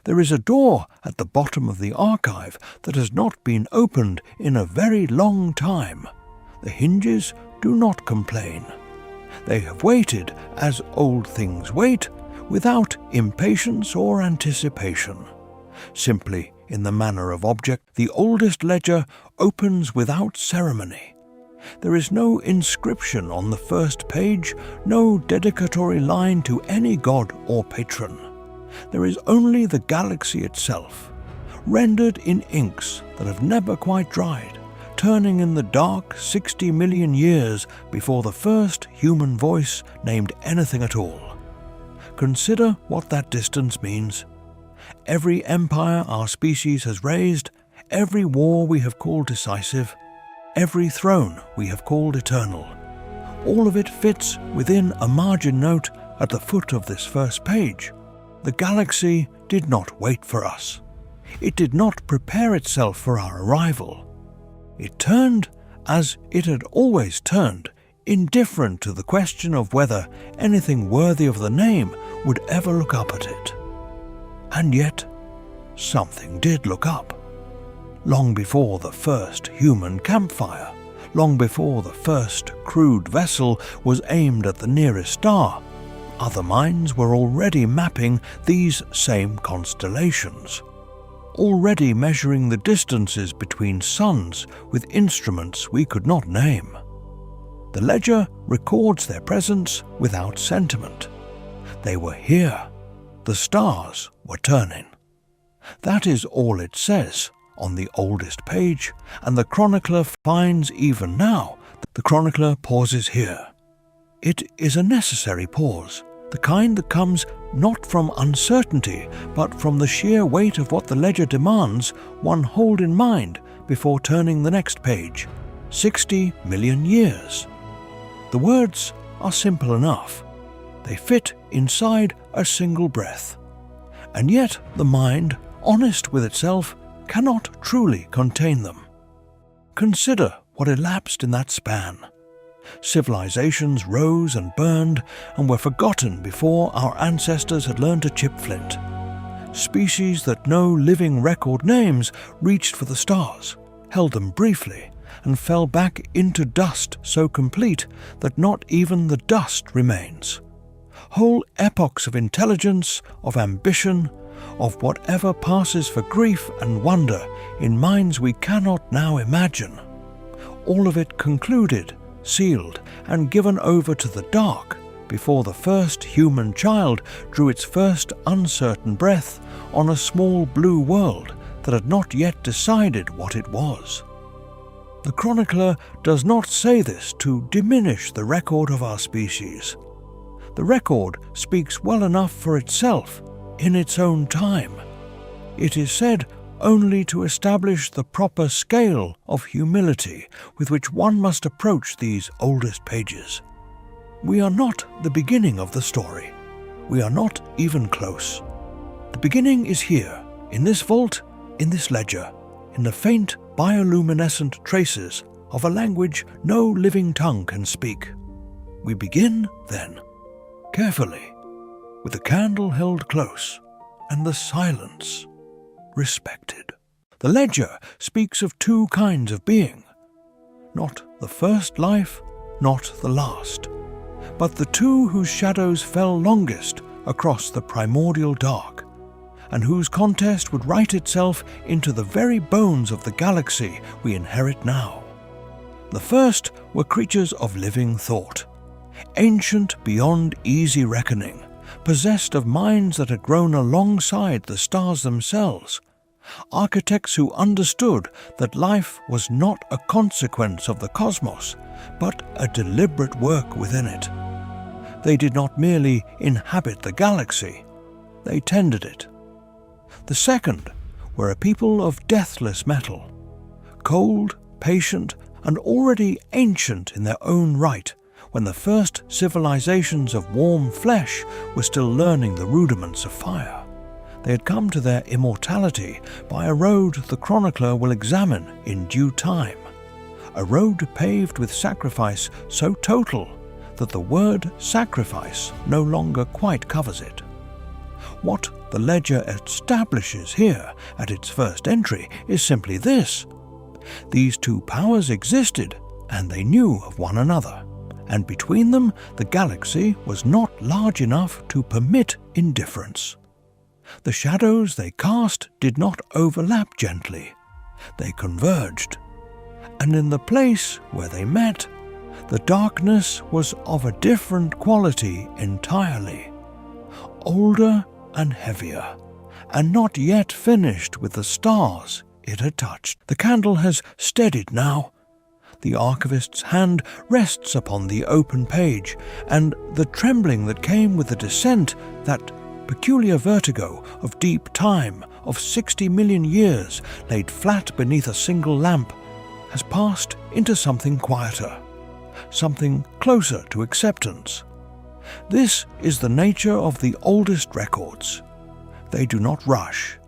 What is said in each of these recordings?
There is a door at the bottom of the archive that has not been opened in a very long time. The hinges do not complain. They have waited as old things wait, without impatience or anticipation. Simply, in the manner of object, the oldest ledger opens without ceremony. There is no inscription on the first page, no dedicatory line to any god or patron. There is only the galaxy itself, rendered in inks that have never quite dried, turning in the dark 60 million years before the first human voice named anything at all. Consider what that distance means. Every empire our species has raised, every war we have called decisive, every throne we have called eternal, all of it fits within a margin note at the foot of this first page. The galaxy did not wait for us. It did not prepare itself for our arrival. It turned as it had always turned, indifferent to the question of whether anything worthy of the name would ever look up at it. And yet, something did look up. Long before the first human campfire, long before the first crude vessel was aimed at the nearest star, other minds were already mapping these same constellations, already measuring the distances between suns with instruments we could not name. The ledger records their presence without sentiment. They were here. The stars were turning. That is all it says on the oldest page, and the chronicler finds even now that the chronicler pauses here. It is a necessary pause, the kind that comes not from uncertainty, but from the sheer weight of what the ledger demands one hold in mind before turning the next page. 60 million years. The words are simple enough. They fit inside a single breath. And yet the mind, honest with itself, cannot truly contain them. Consider what elapsed in that span. Civilizations rose and burned and were forgotten before our ancestors had learned to chip flint. Species that no living record names reached for the stars, held them briefly, and fell back into dust so complete that not even the dust remains. Whole epochs of intelligence, of ambition, of whatever passes for grief and wonder in minds we cannot now imagine. All of it concluded, sealed, and given over to the dark before the first human child drew its first uncertain breath on a small blue world that had not yet decided what it was. The chronicler does not say this to diminish the record of our species. The record speaks well enough for itself in its own time. It is said only to establish the proper scale of humility with which one must approach these oldest pages. We are not the beginning of the story. We are not even close. The beginning is here, in this vault, in this ledger, in the faint bioluminescent traces of a language no living tongue can speak. We begin, then, carefully, with the candle held close and the silence respected. The ledger speaks of two kinds of being, not the first life, not the last, but the two whose shadows fell longest across the primordial dark, and whose contest would write itself into the very bones of the galaxy we inherit now. The first were creatures of living thought, ancient beyond easy reckoning, possessed of minds that had grown alongside the stars themselves, architects who understood that life was not a consequence of the cosmos, but a deliberate work within it. They did not merely inhabit the galaxy, they tended it. The second were a people of deathless metal, cold, patient, and already ancient in their own right, when the first civilizations of warm flesh were still learning the rudiments of fire. They had come to their immortality by a road the chronicler will examine in due time, a road paved with sacrifice so total that the word sacrifice no longer quite covers it. What the ledger establishes here at its first entry is simply this. These two powers existed, and they knew of one another, and between them the galaxy was not large enough to permit indifference. The shadows they cast did not overlap gently. They converged, and in the place where they met, the darkness was of a different quality entirely, older and heavier, and not yet finished with the stars it had touched. The candle has steadied now. The Archivist's hand rests upon the open page, and the trembling that came with the descent, that peculiar vertigo of deep time, of 60 million years laid flat beneath a single lamp, has passed into something quieter, something closer to acceptance. This is the nature of the oldest records. They do not rush.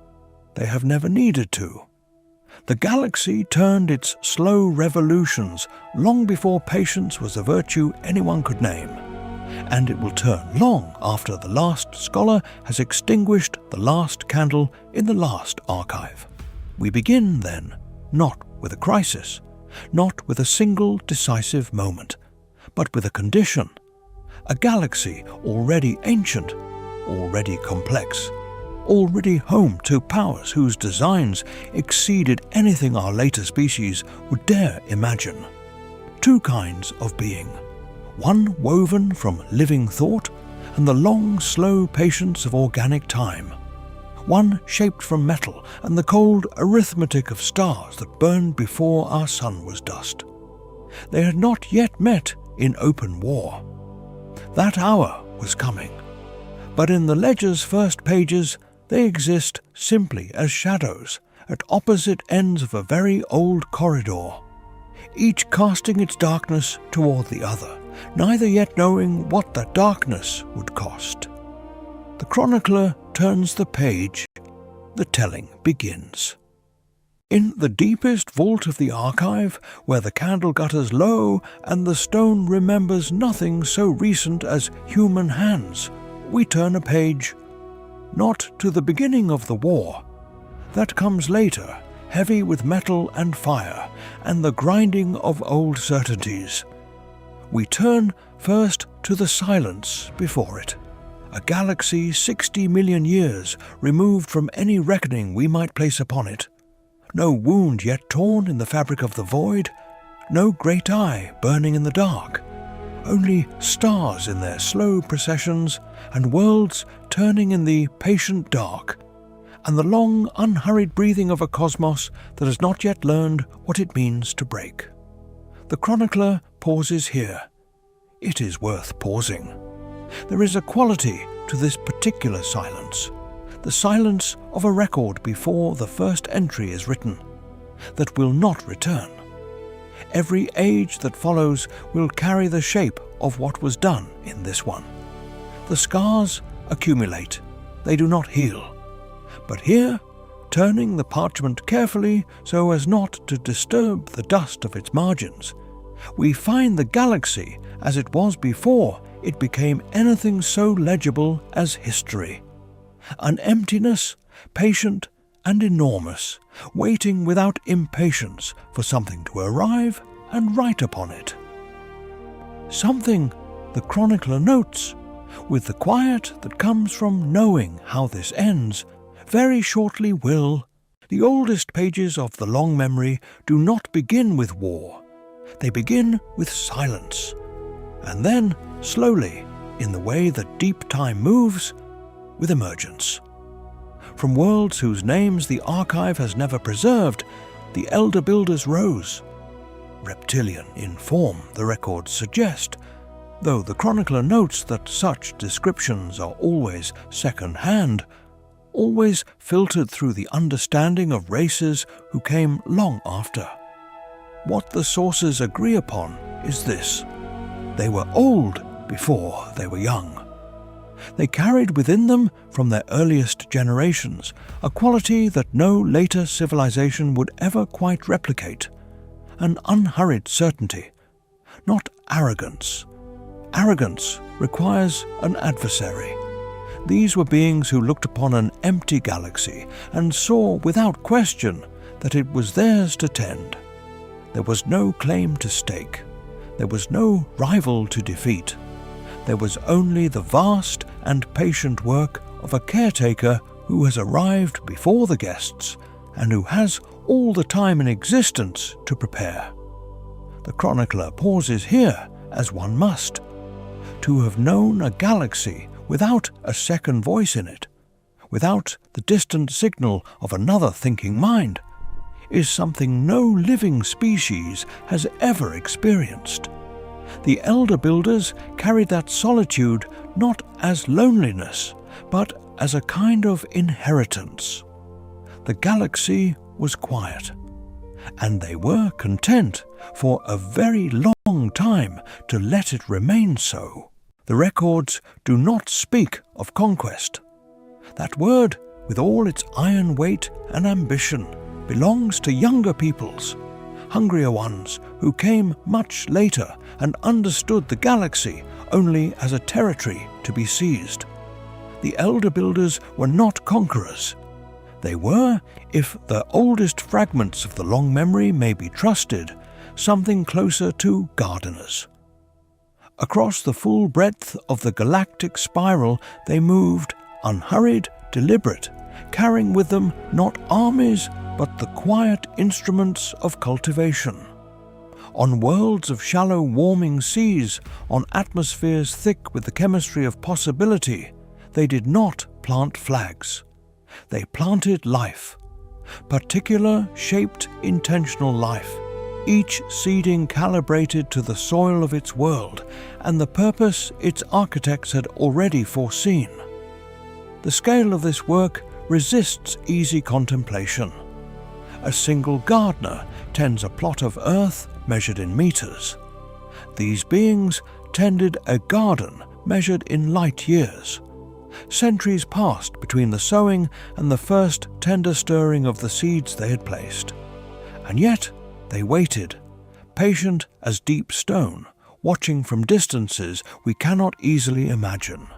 They have never needed to. The galaxy turned its slow revolutions long before patience was a virtue anyone could name, and it will turn long after the last scholar has extinguished the last candle in the last archive. We begin, then, not with a crisis, not with a single decisive moment, but with a condition, a galaxy already ancient, already complex, already home to powers whose designs exceeded anything our later species would dare imagine. Two kinds of being, one woven from living thought and the long, slow patience of organic time, one shaped from metal and the cold arithmetic of stars that burned before our sun was dust. They had not yet met in open war. That hour was coming, but in the ledger's first pages they exist simply as shadows at opposite ends of a very old corridor, each casting its darkness toward the other, neither yet knowing what that darkness would cost. The chronicler turns the page. The telling begins. In the deepest vault of the archive, where the candle gutters low and the stone remembers nothing so recent as human hands, we turn a page, not to the beginning of the war. That comes later, heavy with metal and fire, and the grinding of old certainties. We turn first to the silence before it, a galaxy 60 million years removed from any reckoning we might place upon it. No wound yet torn in the fabric of the void, no great eye burning in the dark, only stars in their slow processions and worlds turning in the patient dark, and the long, unhurried breathing of a cosmos that has not yet learned what it means to break. The chronicler pauses here. It is worth pausing. There is a quality to this particular silence, the silence of a record before the first entry is written, that will not return. Every age that follows will carry the shape of what was done in this one. The scars accumulate, they do not heal. But here, turning the parchment carefully so as not to disturb the dust of its margins, we find the galaxy as it was before it became anything so legible as history. An emptiness, patient and enormous, waiting without impatience for something to arrive and write upon it. Something, the chronicler notes, with the quiet that comes from knowing how this ends, very shortly will. The oldest pages of the long memory do not begin with war. They begin with silence, and then, slowly, in the way that deep time moves, with emergence. From worlds whose names the archive has never preserved, the elder builders rose. Reptilian in form, the records suggest, though the chronicler notes that such descriptions are always second-hand, always filtered through the understanding of races who came long after. What the sources agree upon is this: they were old before they were young. They carried within them, from their earliest generations, a quality that no later civilization would ever quite replicate, an unhurried certainty, not arrogance. Arrogance requires an adversary. These were beings who looked upon an empty galaxy and saw without question that it was theirs to tend. There was no claim to stake. There was no rival to defeat. There was only the vast and patient work of a caretaker who has arrived before the guests and who has all the time in existence to prepare. The chronicler pauses here, as one must. To have known a galaxy without a second voice in it, without the distant signal of another thinking mind, is something no living species has ever experienced. The elder builders carried that solitude not as loneliness, but as a kind of inheritance. The galaxy was quiet, and they were content for a very long time to let it remain so. The records do not speak of conquest. That word, with all its iron weight and ambition, belongs to younger peoples, hungrier ones who came much later and understood the galaxy only as a territory to be seized. The elder builders were not conquerors. They were, if the oldest fragments of the long memory may be trusted, something closer to gardeners. Across the full breadth of the galactic spiral they moved, unhurried, deliberate, carrying with them not armies but the quiet instruments of cultivation. On worlds of shallow warming seas, on atmospheres thick with the chemistry of possibility, they did not plant flags. They planted life, particular shaped intentional life, each seeding calibrated to the soil of its world and the purpose its architects had already foreseen. The scale of this work resists easy contemplation. A single gardener tends a plot of earth measured in meters. These beings tended a garden measured in light years. Centuries passed between the sowing and the first tender stirring of the seeds they had placed. And yet they waited, patient as deep stone, watching from distances we cannot easily imagine.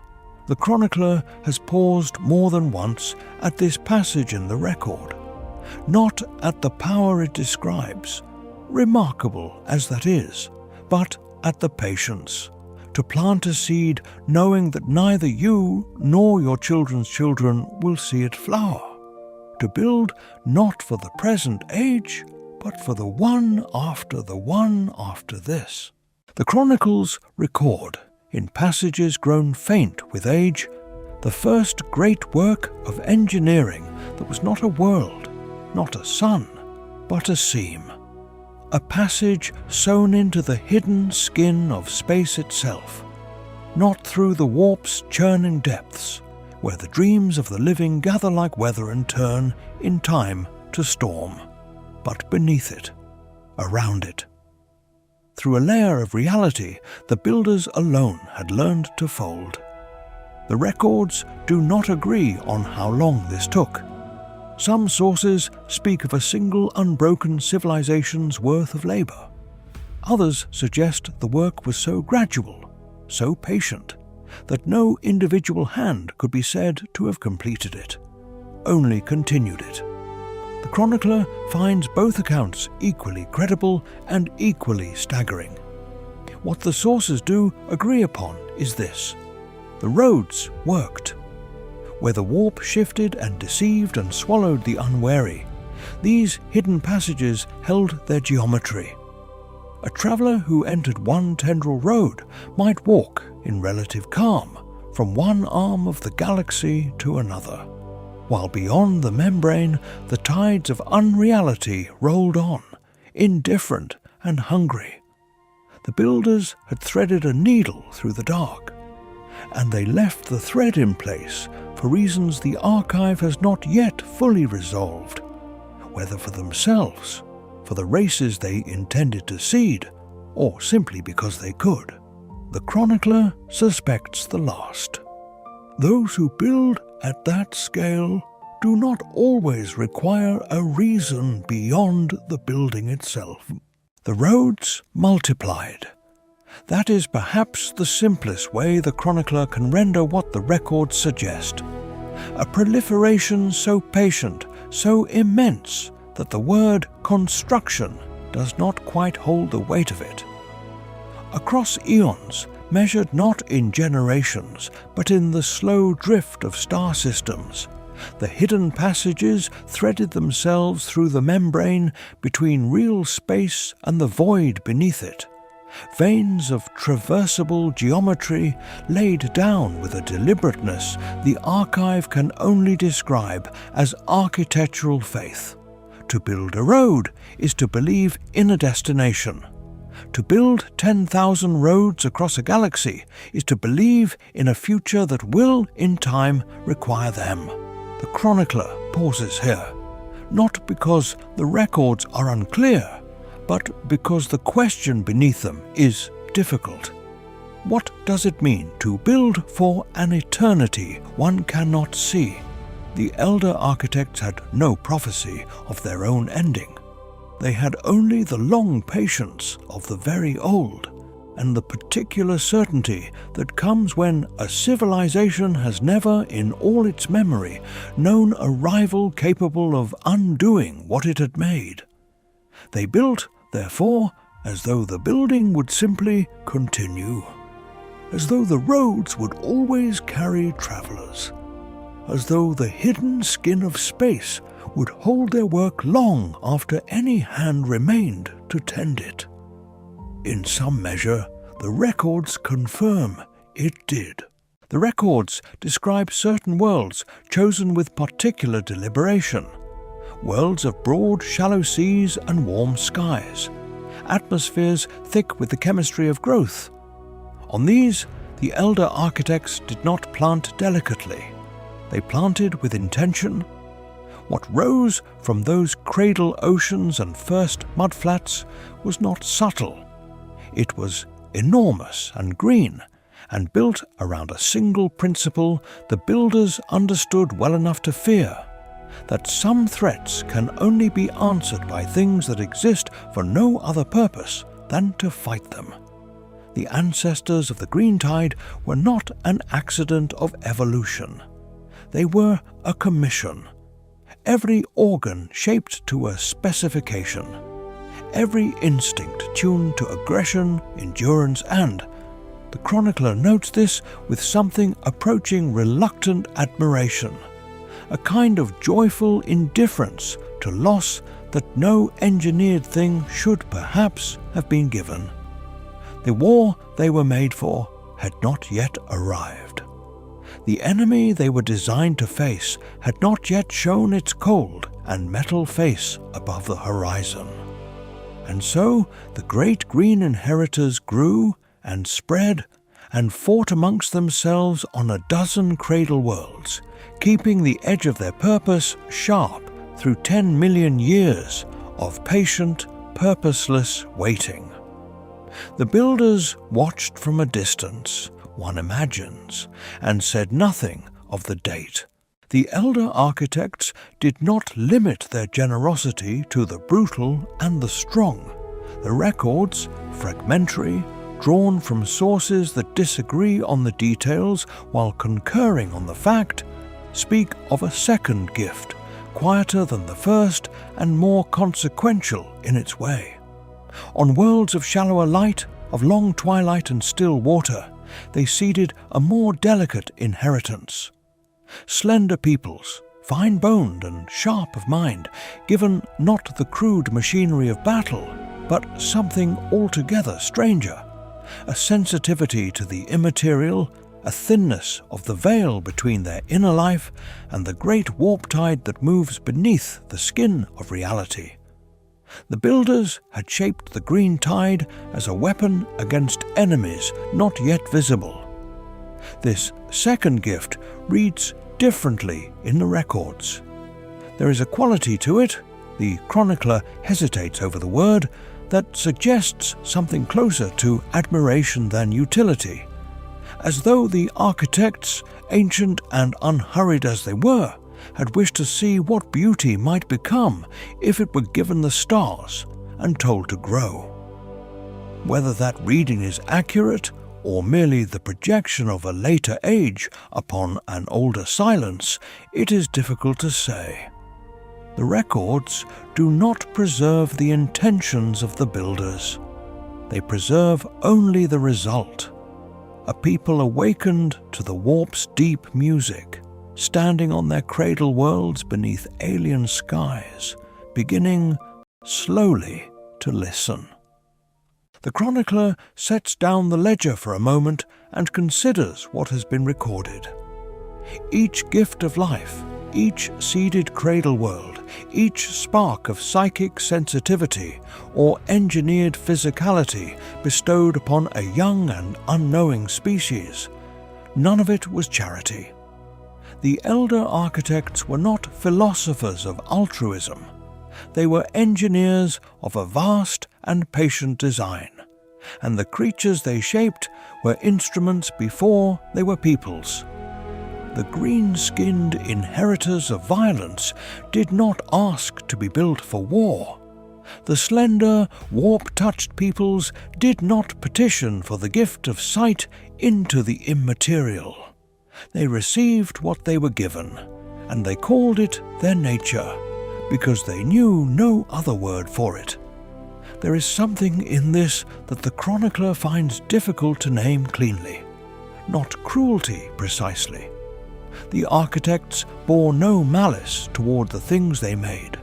The chronicler has paused more than once at this passage in the record, not at the power it describes, remarkable as that is, but at the patience, to plant a seed knowing that neither you nor your children's children will see it flower, to build not for the present age, but for the one after this. The chronicles record, in passages grown faint with age, the first great work of engineering that was not a world, not a sun, but a seam. A passage sewn into the hidden skin of space itself, not through the warp's churning depths, where the dreams of the living gather like weather and turn in time to storm, but beneath it, around it. Through a layer of reality the builders alone had learned to fold. The records do not agree on how long this took. Some sources speak of a single unbroken civilization's worth of labor. Others suggest the work was so gradual, so patient, that no individual hand could be said to have completed it, only continued it. The chronicler finds both accounts equally credible and equally staggering. What the sources do agree upon is this: the roads worked. Where the warp shifted and deceived and swallowed the unwary, these hidden passages held their geometry. A traveller who entered one tendril road might walk in relative calm from one arm of the galaxy to another, while beyond the membrane the tides of unreality rolled on, indifferent and hungry. The builders had threaded a needle through the dark, and they left the thread in place for reasons the archive has not yet fully resolved, whether for themselves, for the races they intended to seed, or simply because they could. The chronicler suspects the last. Those who build at that scale do not always require a reason beyond the building itself. The roads multiplied. That is perhaps the simplest way the chronicler can render what the records suggest. A proliferation so patient, so immense, that the word construction does not quite hold the weight of it. Across eons, measured not in generations, but in the slow drift of star systems, the hidden passages threaded themselves through the membrane between real space and the void beneath it. Veins of traversable geometry laid down with a deliberateness the archive can only describe as architectural faith. To build a road is to believe in a destination. To build 10,000 roads across a galaxy is to believe in a future that will, in time, require them. The chronicler pauses here, not because the records are unclear, but because the question beneath them is difficult. What does it mean to build for an eternity one cannot see? The elder architects had no prophecy of their own ending. They had only the long patience of the very old, and the particular certainty that comes when a civilization has never, in all its memory, known a rival capable of undoing what it had made. They built, therefore, as though the building would simply continue, as though the roads would always carry travelers, as though the hidden skin of space would hold their work long after any hand remained to tend it. In some measure, the records confirm it did. The records describe certain worlds chosen with particular deliberation, worlds of broad, shallow seas and warm skies, atmospheres thick with the chemistry of growth. On these, the elder architects did not plant delicately. They planted with intention. What rose from those cradle oceans and first mudflats was not subtle. It was enormous and green, and built around a single principle the builders understood well enough to fear, that some threats can only be answered by things that exist for no other purpose than to fight them. The ancestors of the green tide were not an accident of evolution. They were a commission. Every organ shaped to a specification. Every instinct tuned to aggression, endurance, and, the chronicler notes this with something approaching reluctant admiration, a kind of joyful indifference to loss that no engineered thing should perhaps have been given. The war they were made for had not yet arrived. The enemy they were designed to face had not yet shown its cold and metal face above the horizon. And so the great green inheritors grew and spread and fought amongst themselves on a dozen cradle worlds, keeping the edge of their purpose sharp through 10 million years of patient, purposeless waiting. The builders watched from a distance, one imagines, and said nothing of the date. The elder architects did not limit their generosity to the brutal and the strong. The records, fragmentary, drawn from sources that disagree on the details while concurring on the fact, speak of a second gift, quieter than the first and more consequential in its way. On worlds of shallower light, of long twilight and still water, they ceded a more delicate inheritance. Slender peoples, fine-boned and sharp of mind, given not the crude machinery of battle, but something altogether stranger, a sensitivity to the immaterial, a thinness of the veil between their inner life and the great warp tide that moves beneath the skin of reality. The builders had shaped the green tide as a weapon against enemies not yet visible. This second gift reads differently in the records. There is a quality to it, the chronicler hesitates over the word, that suggests something closer to admiration than utility, as though the architects, ancient and unhurried as they were, had wished to see what beauty might become if it were given the stars and told to grow. Whether that reading is accurate or merely the projection of a later age upon an older silence, it is difficult to say. The records do not preserve the intentions of the builders. They preserve only the result. A people awakened to the warp's deep music, standing on their cradle worlds beneath alien skies, beginning slowly to listen. The chronicler sets down the ledger for a moment and considers what has been recorded. Each gift of life, each seeded cradle world, each spark of psychic sensitivity or engineered physicality bestowed upon a young and unknowing species, none of it was charity. The elder architects were not philosophers of altruism. They were engineers of a vast and patient design, and the creatures they shaped were instruments before they were peoples. The green-skinned inheritors of violence did not ask to be built for war. The slender, warp-touched peoples did not petition for the gift of sight into the immaterial. They received what they were given, and they called it their nature, because they knew no other word for it. There is something in this that the chronicler finds difficult to name cleanly. Not cruelty, precisely. The architects bore no malice toward the things they made.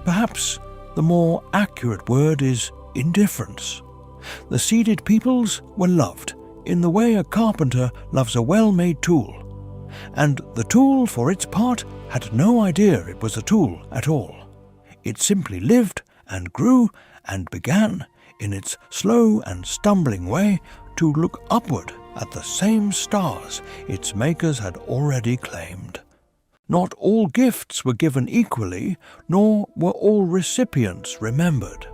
Perhaps the more accurate word is indifference. The seeded peoples were loved in the way a carpenter loves a well-made tool, and the tool, for its part, had no idea it was a tool at all. It simply lived and grew and began, in its slow and stumbling way, to look upward at the same stars its makers had already claimed. Not all gifts were given equally, nor were all recipients remembered.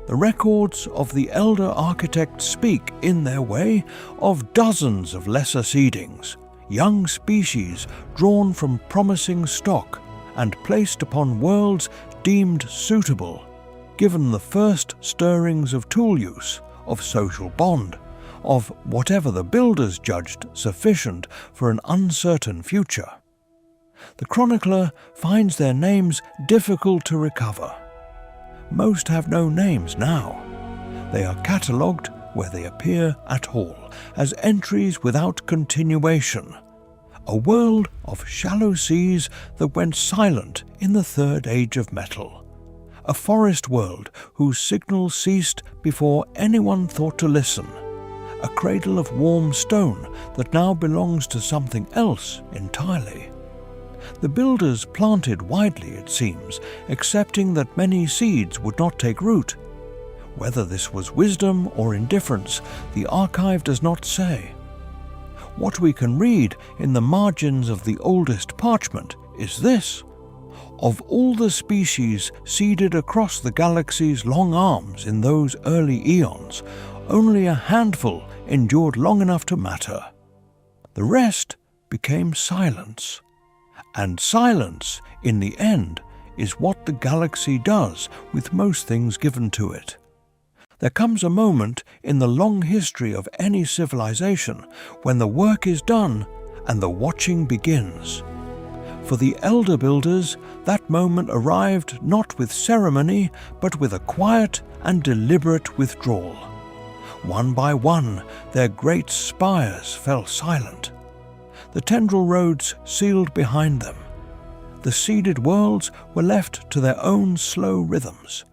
The records of the elder architects speak, in their way, of dozens of lesser seedings, young species drawn from promising stock and placed upon worlds deemed suitable, given the first stirrings of tool use, of social bond, of whatever the builders judged sufficient for an uncertain future. The chronicler finds their names difficult to recover. Most have no names now. They are catalogued, where they appear at all, as entries without continuation. A world of shallow seas that went silent in the third age of metal. A forest world whose signals ceased before anyone thought to listen. A cradle of warm stone that now belongs to something else entirely. The builders planted widely, it seems, accepting that many seeds would not take root. Whether this was wisdom or indifference, the archive does not say. What we can read in the margins of the oldest parchment is this: of all the species seeded across the galaxy's long arms in those early eons, only a handful endured long enough to matter. The rest became silence. And silence, in the end, is what the galaxy does with most things given to it. There comes a moment in the long history of any civilization when the work is done and the watching begins. For the elder builders, that moment arrived not with ceremony, but with a quiet and deliberate withdrawal. One by one, their great spires fell silent. The tendril roads sealed behind them. The seeded worlds were left to their own slow rhythms,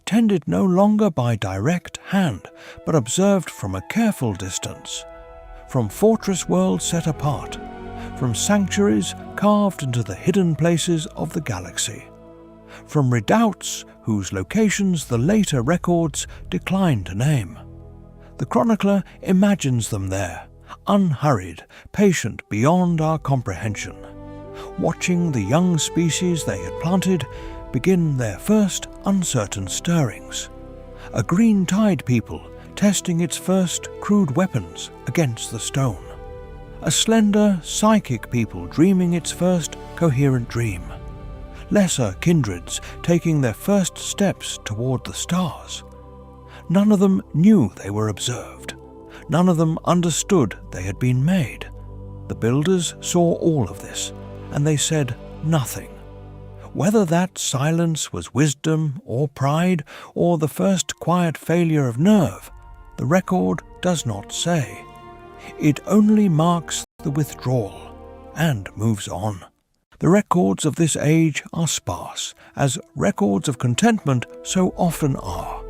tended no longer by direct hand, but observed from a careful distance, from fortress worlds set apart, from sanctuaries carved into the hidden places of the galaxy, from redoubts whose locations the later records decline to name. The chronicler imagines them there, unhurried, patient beyond our comprehension, watching the young species they had planted begin their first uncertain stirrings. A green tide people testing its first crude weapons against the stone. A slender, psychic people dreaming its first coherent dream. Lesser kindreds taking their first steps toward the stars. None of them knew they were observed. None of them understood they had been made. The builders saw all of this, and they said nothing. Whether that silence was wisdom or pride or the first quiet failure of nerve, the record does not say. It only marks the withdrawal and moves on. The records of this age are sparse, as records of contentment so often are.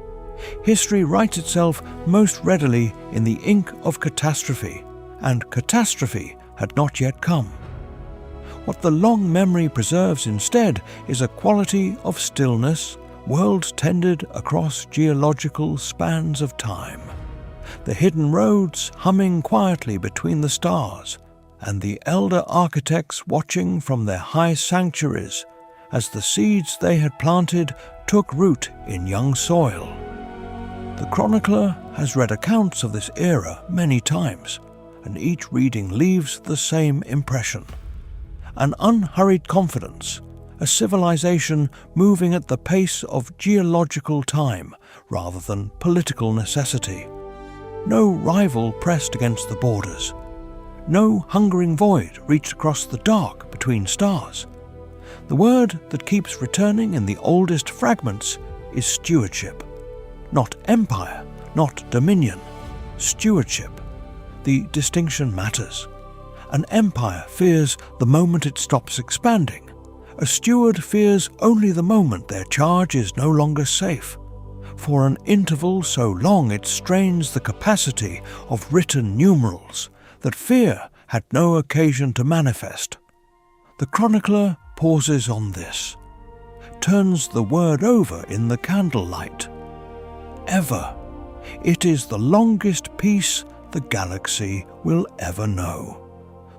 History writes itself most readily in the ink of catastrophe, and catastrophe had not yet come. What the long memory preserves instead is a quality of stillness, worlds tended across geological spans of time. The hidden roads humming quietly between the stars, and the elder architects watching from their high sanctuaries as the seeds they had planted took root in young soil. The chronicler has read accounts of this era many times, and each reading leaves the same impression. An unhurried confidence, a civilization moving at the pace of geological time rather than political necessity. No rival pressed against the borders. No hungering void reached across the dark between stars. The word that keeps returning in the oldest fragments is stewardship. Not empire, not dominion. Stewardship. The distinction matters. An empire fears the moment it stops expanding. A steward fears only the moment their charge is no longer safe. For an interval so long it strains the capacity of written numerals that fear had no occasion to manifest. The chronicler pauses on this, turns the word over in the candlelight. Ever. It is the longest peace the galaxy will ever know.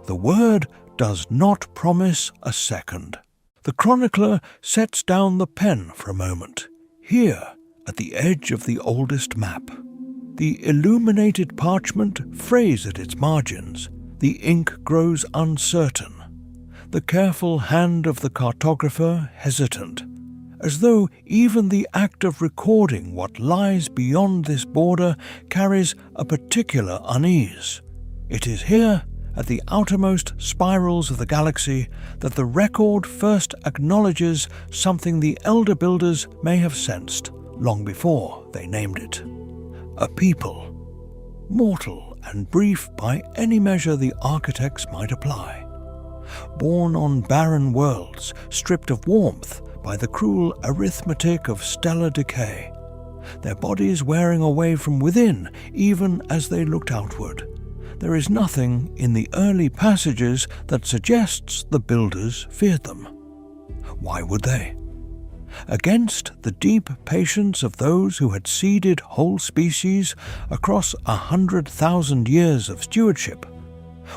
The word does not promise a second. The chronicler sets down the pen for a moment, here at the edge of the oldest map. The illuminated parchment frays at its margins. The ink grows uncertain. The careful hand of the cartographer hesitant, as though even the act of recording what lies beyond this border carries a particular unease. It is here, at the outermost spirals of the galaxy, that the record first acknowledges something the elder builders may have sensed long before they named it. A people, mortal and brief by any measure the architects might apply. Born on barren worlds, stripped of warmth by the cruel arithmetic of stellar decay, their bodies wearing away from within even as they looked outward. There is nothing in the early passages that suggests the builders feared them. Why would they? Against the deep patience of those who had seeded whole species across 100,000 years of stewardship,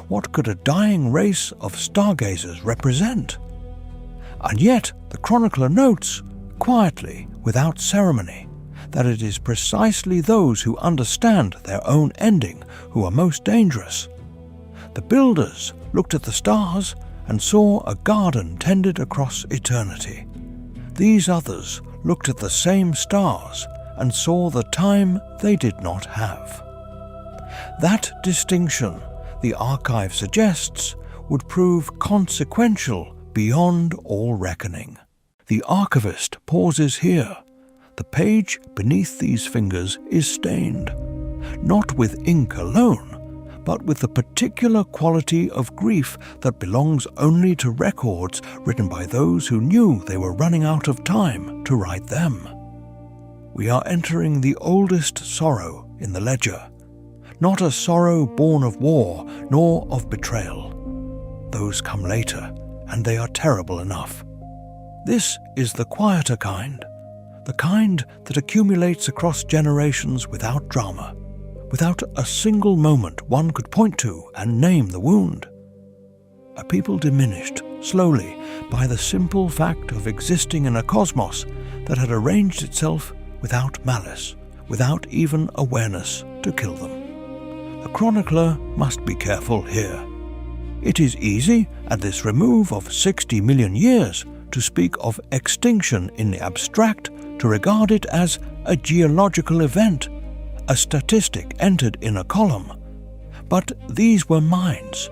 what could a dying race of stargazers represent? And yet the chronicler notes, quietly, without ceremony, that it is precisely those who understand their own ending who are most dangerous. The builders looked at the stars and saw a garden tended across eternity. These others looked at the same stars and saw the time they did not have. That distinction, the archive suggests, would prove consequential beyond all reckoning. The archivist pauses here. The page beneath these fingers is stained, not with ink alone, but with the particular quality of grief that belongs only to records written by those who knew they were running out of time to write them. We are entering the oldest sorrow in the ledger, not a sorrow born of war nor of betrayal. Those come later, and they are terrible enough. This is the quieter kind, the kind that accumulates across generations without drama, without a single moment one could point to and name the wound. A people diminished, slowly, by the simple fact of existing in a cosmos that had arranged itself without malice, without even awareness to kill them. The chronicler must be careful here. It is easy, at this remove of 60 million years, to speak of extinction in the abstract to regard it as a geological event, a statistic entered in a column. But these were minds.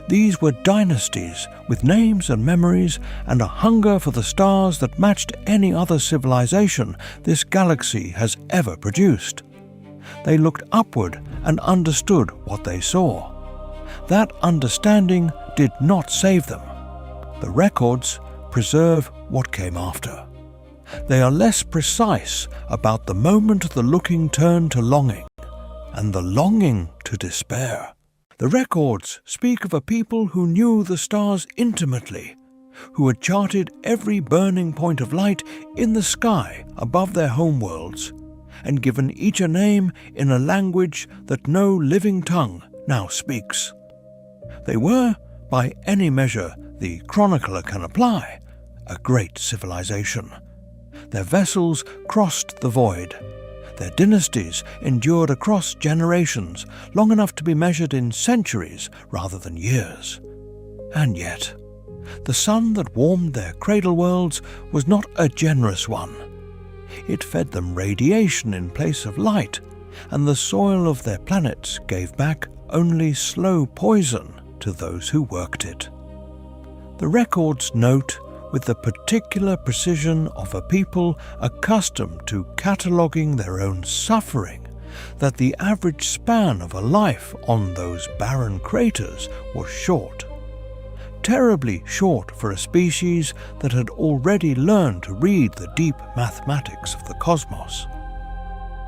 These were dynasties with names and memories and a hunger for the stars that matched any other civilization this galaxy has ever produced. They looked upward and understood what they saw. That understanding did not save them. The records preserve what came after. They are less precise about the moment the looking turned to longing, and the longing to despair. The records speak of a people who knew the stars intimately, who had charted every burning point of light in the sky above their homeworlds, and given each a name in a language that no living tongue now speaks. They were, by any measure the chronicler can apply, a great civilization. Their vessels crossed the void. Their dynasties endured across generations, long enough to be measured in centuries rather than years. And yet, the sun that warmed their cradle worlds was not a generous one. It fed them radiation in place of light, and the soil of their planets gave back only slow poison to those who worked it. The records note, with the particular precision of a people accustomed to cataloguing their own suffering, that the average span of a life on those barren craters was short. Terribly short for a species that had already learned to read the deep mathematics of the cosmos.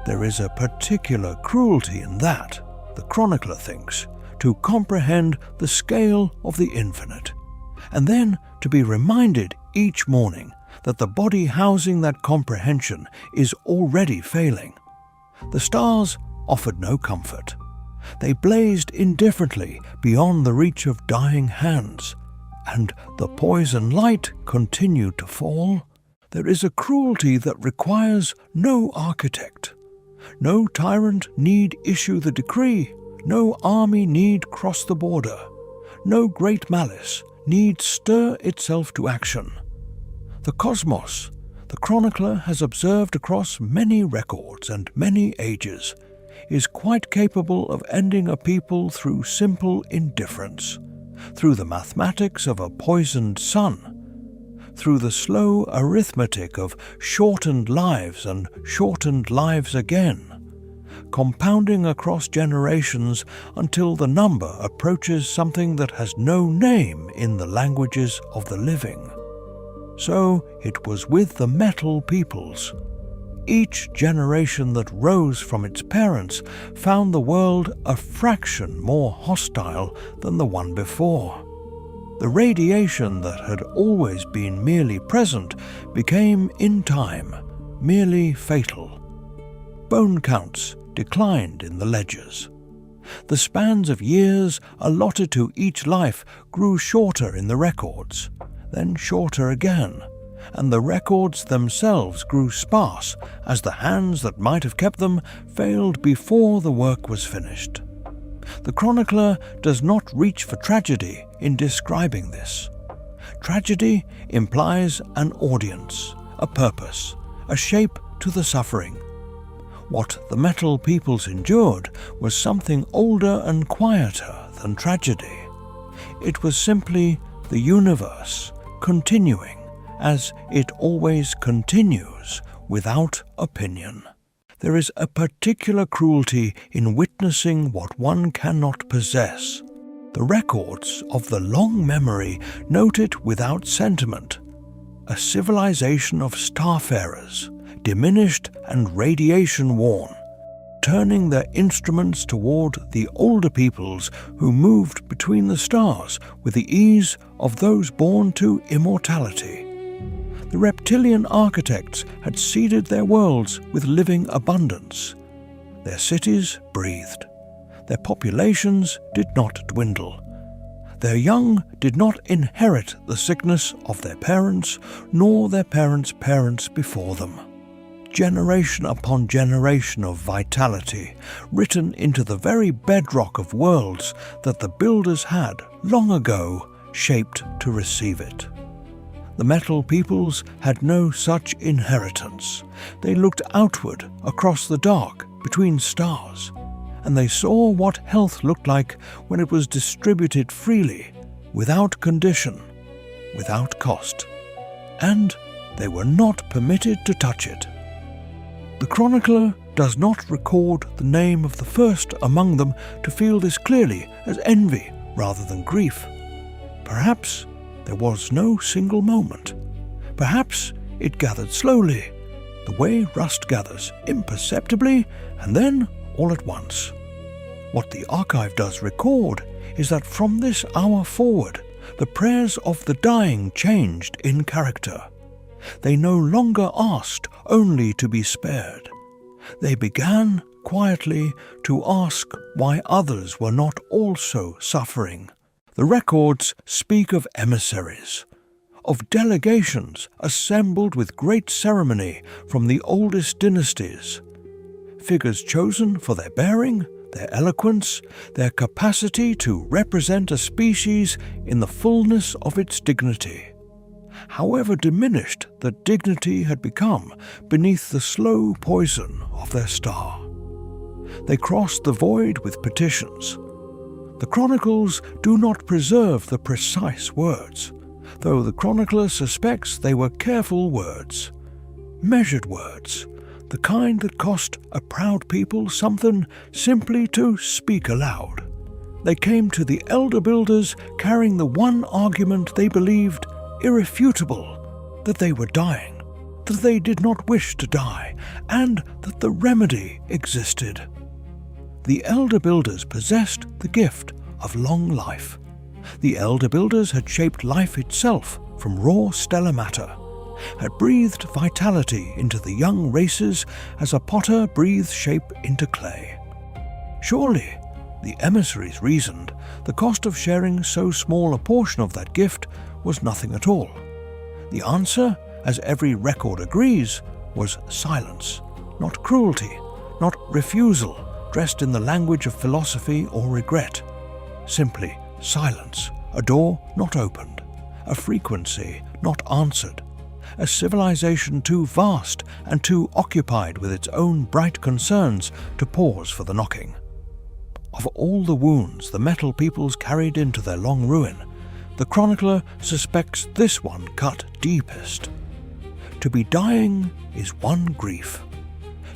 There is a particular cruelty in that, the chronicler thinks, to comprehend the scale of the infinite, and then to be reminded each morning that the body housing that comprehension is already failing. The stars offered no comfort. They blazed indifferently beyond the reach of dying hands, and the poison light continued to fall. There is a cruelty that requires no architect. No tyrant need issue the decree. No army need cross the border. No great malice need stir itself to action. The cosmos, the chronicler has observed across many records and many ages, is quite capable of ending a people through simple indifference, through the mathematics of a poisoned sun, through the slow arithmetic of shortened lives and shortened lives again, compounding across generations until the number approaches something that has no name in the languages of the living. So it was with the metal peoples. Each generation that rose from its parents found the world a fraction more hostile than the one before. The radiation that had always been merely present became, in time, merely fatal. Bone counts declined in the ledgers. The spans of years allotted to each life grew shorter in the records, then shorter again, and the records themselves grew sparse as the hands that might have kept them failed before the work was finished. The chronicler does not reach for tragedy in describing this. Tragedy implies an audience, a purpose, a shape to the suffering. What the metal peoples endured was something older and quieter than tragedy. It was simply the universe continuing as it always continues, without opinion. There is a particular cruelty in witnessing what one cannot possess. The records of the long memory note it without sentiment. A civilization of starfarers, diminished and radiation-worn, turning their instruments toward the older peoples who moved between the stars with the ease of those born to immortality. The reptilian architects had seeded their worlds with living abundance. Their cities breathed. Their populations did not dwindle. Their young did not inherit the sickness of their parents, nor their parents' parents before them. Generation upon generation of vitality, written into the very bedrock of worlds that the builders had, long ago, shaped to receive it. the Metal Peoples had no such inheritance. They looked outward across the dark between stars, and they saw what health looked like when it was distributed freely, without condition, without cost. And they were not permitted to touch it. The chronicler does not record the name of the first among them to feel this clearly as envy rather than grief. Perhaps there was no single moment. Perhaps it gathered slowly, the way rust gathers, imperceptibly, and then all at once. What the archive does record is that from this hour forward, the prayers of the dying changed in character. They no longer asked only to be spared. They began quietly to ask why others were not also suffering. The records speak of emissaries, of delegations assembled with great ceremony from the oldest dynasties, figures chosen for their bearing, their eloquence, their capacity to represent a species in the fullness of its dignity. However diminished that dignity had become beneath the slow poison of their star. They crossed the void with petitions. The chronicles do not preserve the precise words, though the chronicler suspects they were careful words, measured words, the kind that cost a proud people something simply to speak aloud. They came to the elder builders carrying the one argument they believed irrefutable, that they were dying, that they did not wish to die, and that the remedy existed. The elder builders possessed the gift of long life. The elder builders had shaped life itself from raw stellar matter, had breathed vitality into the young races as a potter breathes shape into clay. Surely, the emissaries reasoned, the cost of sharing so small a portion of that gift was nothing at all. The answer, as every record agrees, was silence, not cruelty, not refusal, dressed in the language of philosophy or regret. Simply silence, a door not opened, a frequency not answered, a civilization too vast and too occupied with its own bright concerns to pause for the knocking. Of all the wounds the Metal Peoples carried into their long ruin, the chronicler suspects this one cut deepest. To be dying is one grief.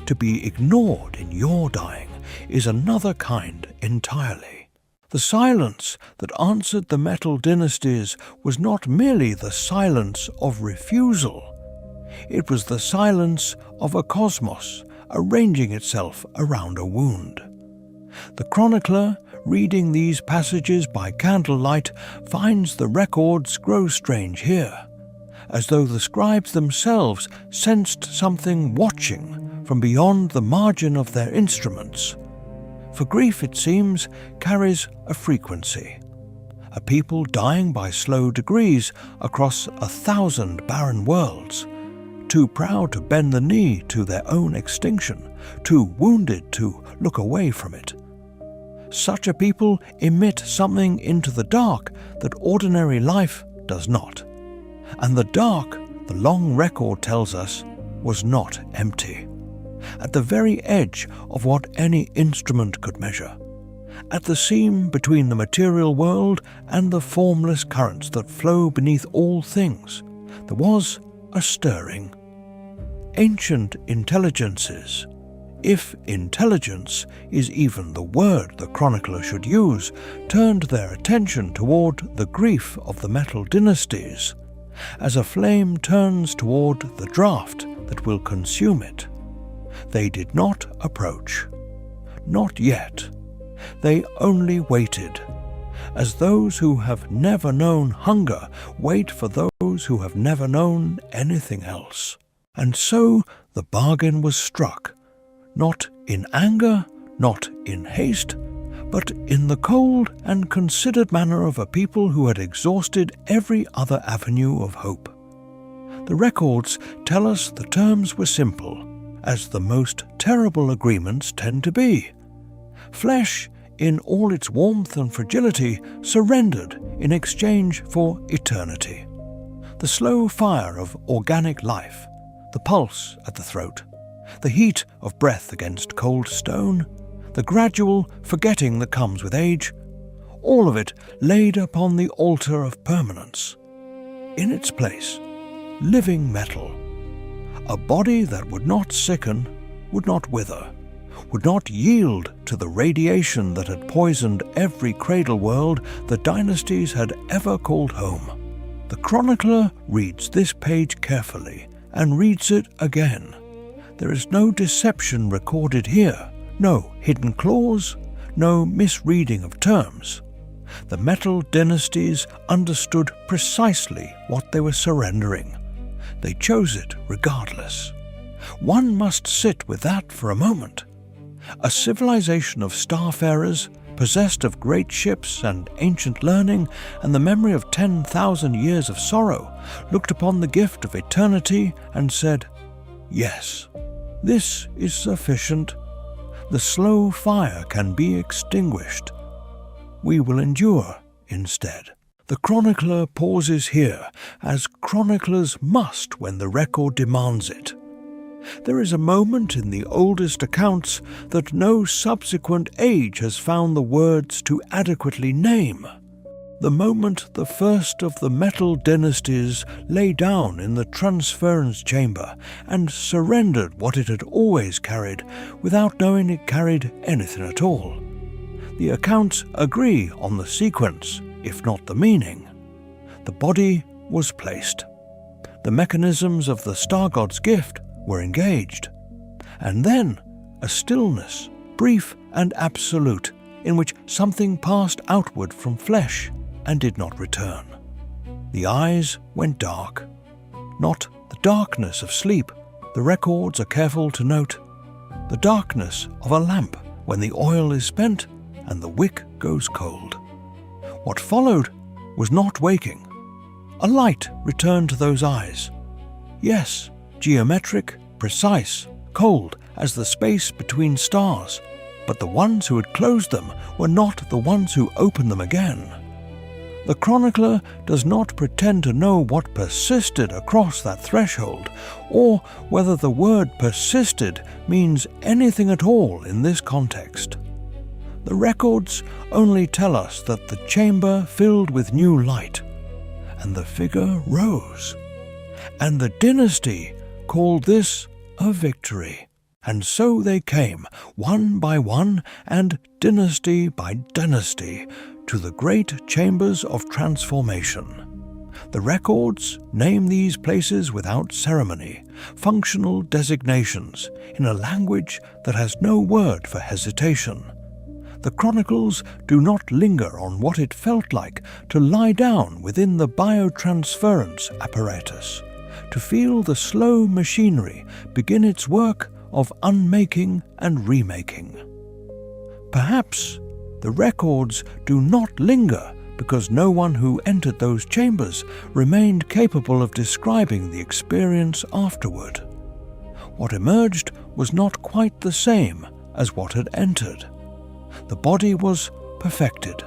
To be ignored in your dying is another kind entirely. The silence that answered the Metal dynasties was not merely the silence of refusal. It was the silence of a cosmos arranging itself around a wound. The chronicler, reading these passages by candlelight, finds the records grow strange here, as though the scribes themselves sensed something watching from beyond the margin of their instruments. For grief, it seems, carries a frequency. A people dying by slow degrees across 1,000 barren worlds, too proud to bend the knee to their own extinction, too wounded to look away from it. Such a people emit something into the dark that ordinary life does not. And the dark, the long record tells us, was not empty. At the very edge of what any instrument could measure, at the seam between the material world and the formless currents that flow beneath all things, there was a stirring. Ancient intelligences, if intelligence is even the word the chronicler should use, turned their attention toward the grief of the Metal dynasties, as a flame turns toward the draught that will consume it. They did not approach. Not yet. They only waited, as those who have never known hunger wait for those who have never known anything else. And so the bargain was struck, not in anger, not in haste, but in the cold and considered manner of a people who had exhausted every other avenue of hope. The records tell us the terms were simple, as the most terrible agreements tend to be. Flesh, in all its warmth and fragility, surrendered in exchange for eternity. The The slow fire of organic life, the pulse at the throat, the heat of breath against cold stone, the gradual forgetting that comes with age, all of it laid upon the altar of permanence. In its place, living metal, a body that would not sicken, would not wither, would not yield to the radiation that had poisoned every cradle world the dynasties had ever called home. The chronicler reads this page carefully and reads it again. There is no deception recorded here, no hidden clause, no misreading of terms. The metal dynasties understood precisely what they were surrendering. They chose it regardless. One must sit with that for a moment. A civilization of starfarers, possessed of great ships and ancient learning and the memory of 10,000 years of sorrow, looked upon the gift of eternity and said, "Yes, this is sufficient. The slow fire can be extinguished. We will endure instead." The chronicler pauses here, as chroniclers must when the record demands it. There is a moment in the oldest accounts that no subsequent age has found the words to adequately name. The moment the first of the metal dynasties lay down in the transference chamber and surrendered what it had always carried without knowing it carried anything at all. The accounts agree on the sequence, if not the meaning. The body was placed. The mechanisms of the star god's gift were engaged. And then a stillness, brief and absolute, in which something passed outward from flesh and did not return. The eyes went dark. Not the darkness of sleep, the records are careful to note. The darkness of a lamp when the oil is spent and the wick goes cold. What followed was not waking. A light returned to those eyes. Yes, geometric, precise, cold as the space between stars, but the ones who had closed them were not the ones who opened them again. The chronicler does not pretend to know what persisted across that threshold, or whether the word persisted means anything at all in this context. The records only tell us that the chamber filled with new light, and the figure rose, and the dynasty called this a victory. And so they came, one by one and dynasty by dynasty, to the great chambers of transformation. The records name these places without ceremony, functional designations, in a language that has no word for hesitation. The chronicles do not linger on what it felt like to lie down within the biotransference apparatus, to feel the slow machinery begin its work of unmaking and remaking. Perhaps the records do not linger because no one who entered those chambers remained capable of describing the experience afterward. What emerged was not quite the same as what had entered. The body was perfected.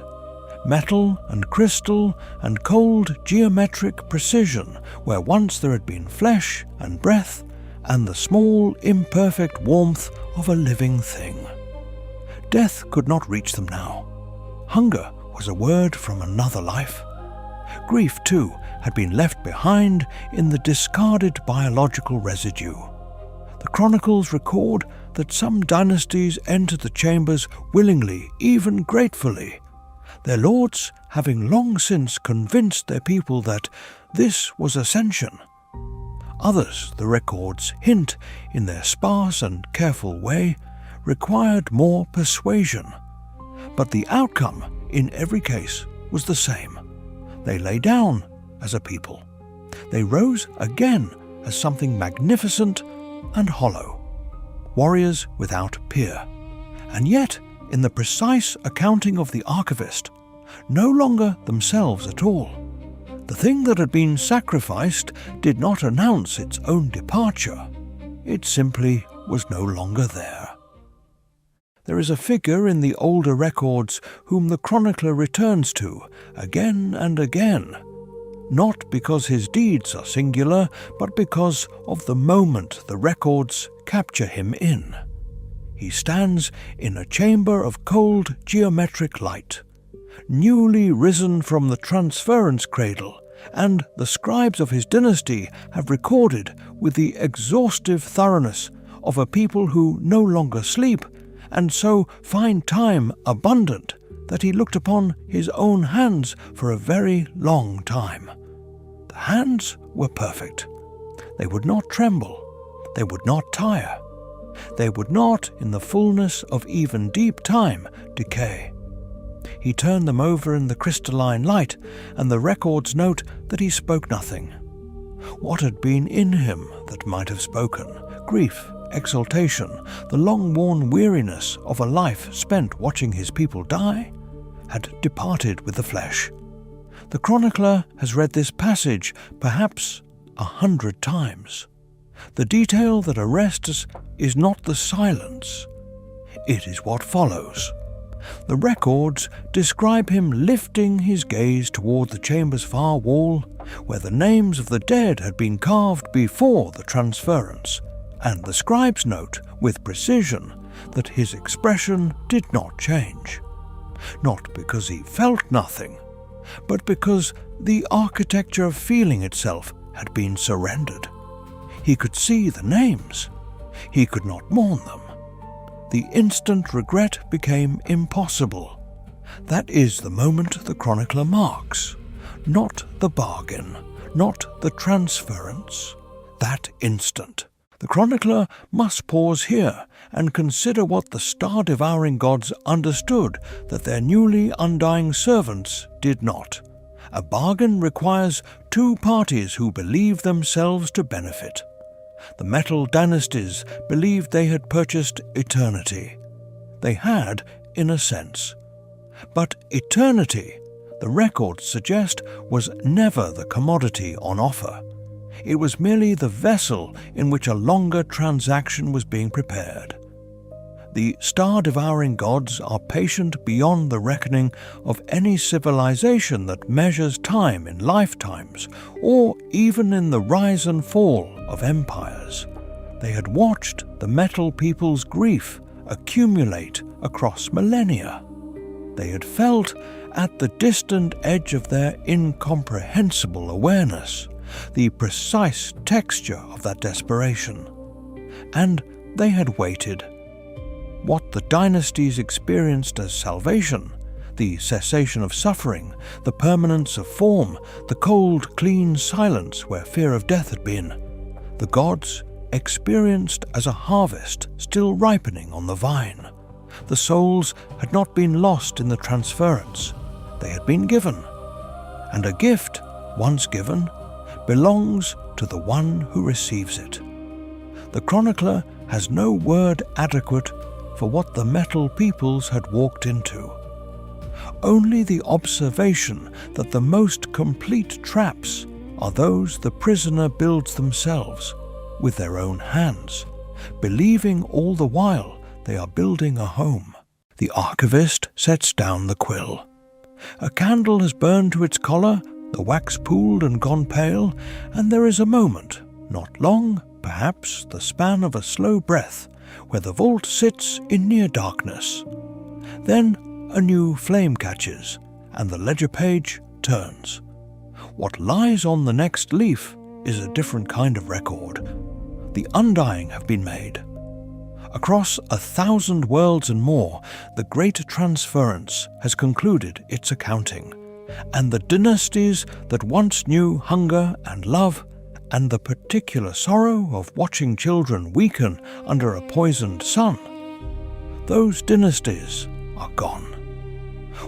Metal and crystal and cold geometric precision where once there had been flesh and breath and the small imperfect warmth of a living thing. Death could not reach them now. Hunger was a word from another life. Grief, too, had been left behind in the discarded biological residue. The chronicles record that some dynasties entered the chambers willingly, even gratefully, their lords having long since convinced their people that this was ascension. Others, the records hint, in their sparse and careful way, required more persuasion. But the outcome, in every case, was the same. They lay down as a people. They rose again as something magnificent and hollow, warriors without peer. And yet, in the precise accounting of the Archivist, no longer themselves at all. The thing that had been sacrificed did not announce its own departure. It simply was no longer there. There is a figure in the older records whom the chronicler returns to again and again. not because his deeds are singular, but because of the moment the records capture him in. He stands in a chamber of cold geometric light, newly risen from the transference cradle, and the scribes of his dynasty have recorded with the exhaustive thoroughness of a people who no longer sleep, and so find time abundant that he looked upon his own hands for a very long time. The hands were perfect. They would not tremble. They would not tire. They would not, in the fullness of even deep time, decay. He turned them over in the crystalline light, and the records note that he spoke nothing. What had been in him that might have spoken? Grief, exultation, the long-worn weariness of a life spent watching his people die, had departed with the flesh. The chronicler has read this passage perhaps 100 times. The detail that arrests us is not the silence. It is what follows. The records describe him lifting his gaze toward the chamber's far wall, where the names of the dead had been carved before the transference, and the scribes note with precision that his expression did not change. Not because he felt nothing, but because the architecture of feeling itself had been surrendered. He could see the names. He could not mourn them. The instant regret became impossible. That is the moment the chronicler marks, not the bargain, not the transference, that instant. The chronicler must pause here and consider what the star-devouring gods understood that their newly undying servants did not. A bargain requires two parties who believe themselves to benefit. The metal dynasties believed they had purchased eternity. They had, in a sense. But eternity, the records suggest, was never the commodity on offer. It was merely the vessel in which a longer transaction was being prepared. The star-devouring gods are patient beyond the reckoning of any civilization that measures time in lifetimes, or even in the rise and fall of empires. They had watched the metal people's grief accumulate across millennia. They had felt, at the distant edge of their incomprehensible awareness, the precise texture of that desperation. And they had waited. What the dynasties experienced as salvation, the cessation of suffering, the permanence of form, the cold, clean silence where fear of death had been, the gods experienced as a harvest still ripening on the vine. The souls had not been lost in the transference. They had been given. And a gift, once given, belongs to the one who receives it. The chronicler has no word adequate for what the metal peoples had walked into. Only the observation that the most complete traps are those the prisoner builds themselves with their own hands, believing all the while they are building a home. The archivist sets down the quill. A candle has burned to its collar, the wax pooled and gone pale, and there is a moment, not long, perhaps the span of a slow breath, where the vault sits in near darkness. Then a new flame catches, and the ledger page turns. What lies on the next leaf is a different kind of record. The Undying have been made. Across 1,000 worlds and more, the great transference has concluded its accounting, and the dynasties that once knew hunger and love, and the particular sorrow of watching children weaken under a poisoned sun, those dynasties are gone.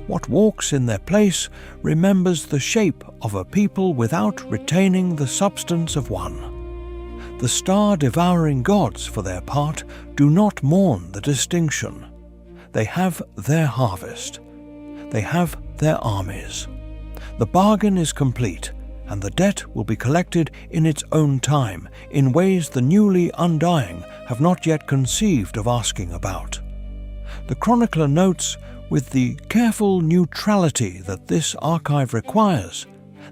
What walks in their place remembers the shape of a people without retaining the substance of one. The star-devouring gods, for their part, do not mourn the distinction. They have their harvest. They have their armies. The bargain is complete, and the debt will be collected in its own time, in ways the newly undying have not yet conceived of asking about. The chronicler notes, with the careful neutrality that this archive requires,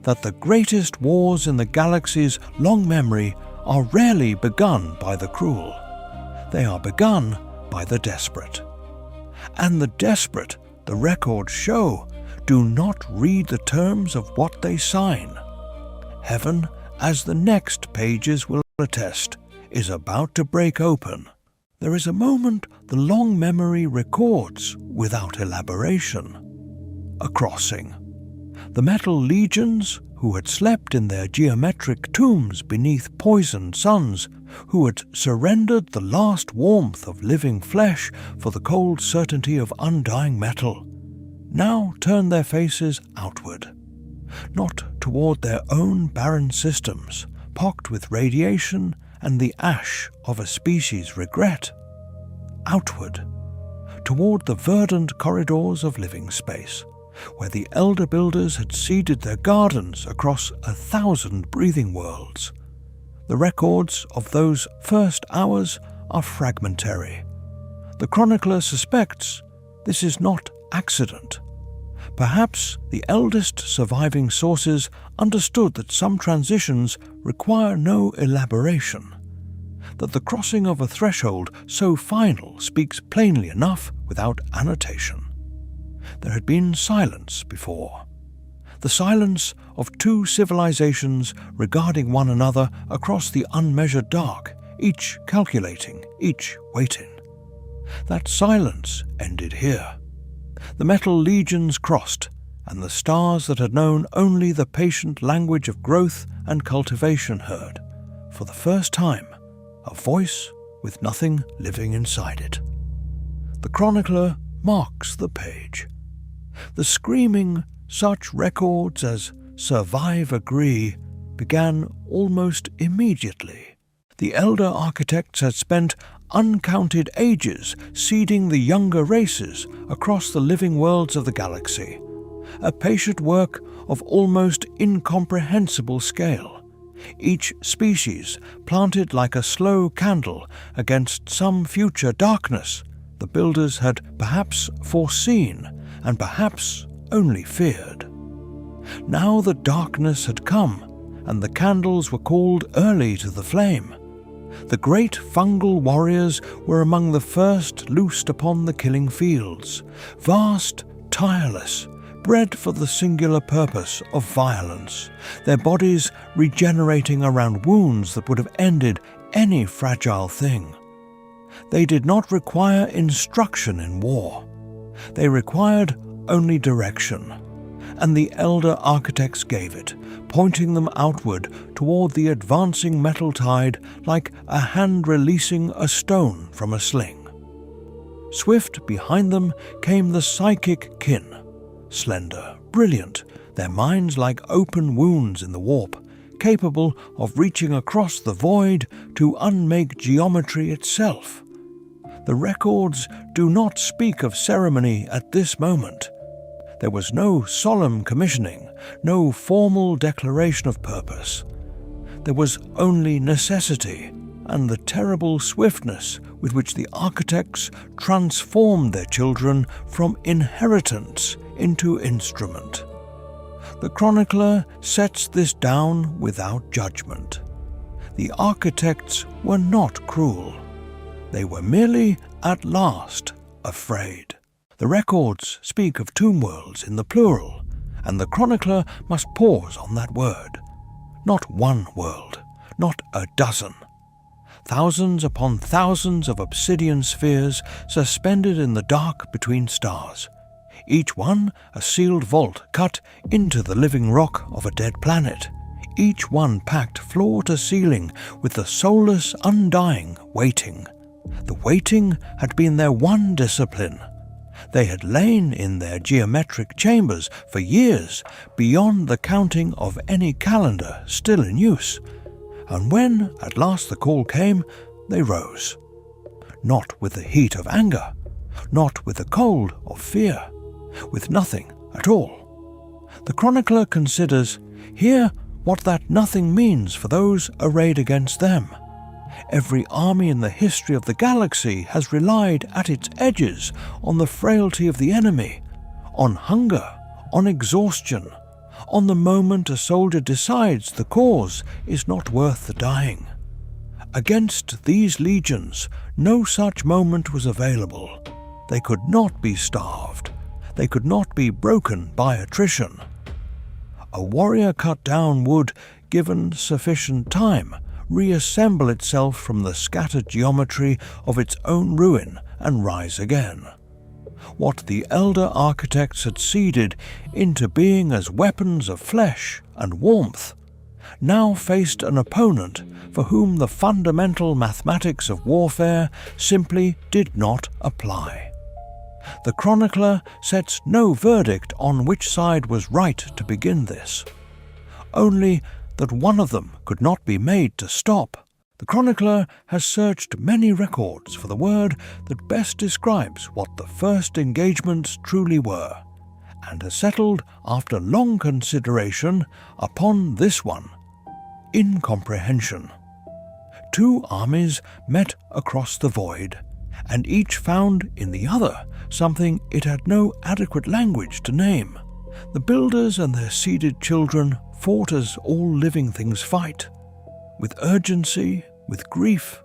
that the greatest wars in the galaxy's long memory are rarely begun by the cruel. They are begun by the desperate. And the desperate, the records show, do not read the terms of what they sign. Heaven, as the next pages will attest, is about to break open. There is a moment the long memory records without elaboration. A crossing. The metal legions, who had slept in their geometric tombs beneath poisoned suns, who had surrendered the last warmth of living flesh for the cold certainty of undying metal, now turn their faces outward, not toward their own barren systems, pocked with radiation and the ash of a species' regret, outward, toward the verdant corridors of living space, where the elder builders had seeded their gardens across 1,000 breathing worlds. The records of those first hours are fragmentary. The chronicler suspects this is not accident. Perhaps the eldest surviving sources understood that some transitions require no elaboration, that the crossing of a threshold so final speaks plainly enough without annotation. There had been silence before. The silence of two civilizations regarding one another across the unmeasured dark, each calculating, each waiting. That silence ended here. The metal legions crossed, and the stars that had known only the patient language of growth and cultivation heard, for the first time, a voice with nothing living inside it. The chronicler marks the page. The screaming, such records as survive agree began almost immediately. The elder architects had spent uncounted ages seeding the younger races across the living worlds of the galaxy, a patient work of almost incomprehensible scale, each species planted like a slow candle against some future darkness the builders had perhaps foreseen and perhaps only feared. Now the darkness had come, and the candles were called early to the flame. The great fungal warriors were among the first loosed upon the killing fields, vast, tireless, bred for the singular purpose of violence, their bodies regenerating around wounds that would have ended any fragile thing. They did not require instruction in war. They required only direction, and the elder architects gave it, pointing them outward toward the advancing metal tide like a hand releasing a stone from a sling. Swift behind them came the psychic kin, slender, brilliant, their minds like open wounds in the warp, capable of reaching across the void to unmake geometry itself. The records do not speak of ceremony at this moment. There was no solemn commissioning, no formal declaration of purpose. There was only necessity and the terrible swiftness with which the architects transformed their children from inheritance into instrument. The chronicler sets this down without judgment. The architects were not cruel. They were merely, at last, afraid. The records speak of tomb worlds in the plural, and the chronicler must pause on that word. Not one world, not a dozen. Thousands upon thousands of obsidian spheres suspended in the dark between stars, each one a sealed vault cut into the living rock of a dead planet, each one packed floor to ceiling with the soulless Undying waiting. The waiting had been their one discipline. They had lain in their geometric chambers for years, beyond the counting of any calendar still in use, and when at last the call came, they rose. Not with the heat of anger, not with the cold of fear, with nothing at all. The chronicler considers here what that nothing means for those arrayed against them. Every army in the history of the galaxy has relied at its edges on the frailty of the enemy, on hunger, on exhaustion, on the moment a soldier decides the cause is not worth the dying. Against these legions, no such moment was available. They could not be starved. They could not be broken by attrition. A warrior cut down would, given sufficient time, reassemble itself from the scattered geometry of its own ruin and rise again. What the elder architects had seeded into being as weapons of flesh and warmth now faced an opponent for whom the fundamental mathematics of warfare simply did not apply. The chronicler sets no verdict on which side was right to begin this, only that one of them could not be made to stop. The chronicler has searched many records for the word that best describes what the first engagements truly were, and has settled, after long consideration, upon this one: incomprehension. Two armies met across the void, and each found in the other something it had no adequate language to name. The builders and their seeded children fought as all living things fight, with urgency, with grief,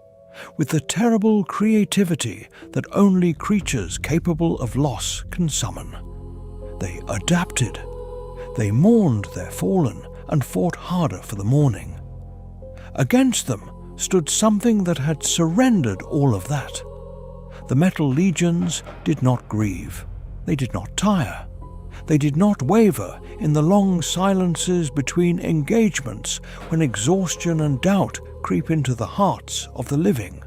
with the terrible creativity that only creatures capable of loss can summon. They adapted. They mourned their fallen and fought harder for the morning. Against them stood something that had surrendered all of that. The metal legions did not grieve. They did not tire. They did not waver in the long silences between engagements when exhaustion and doubt creep into the hearts of the living.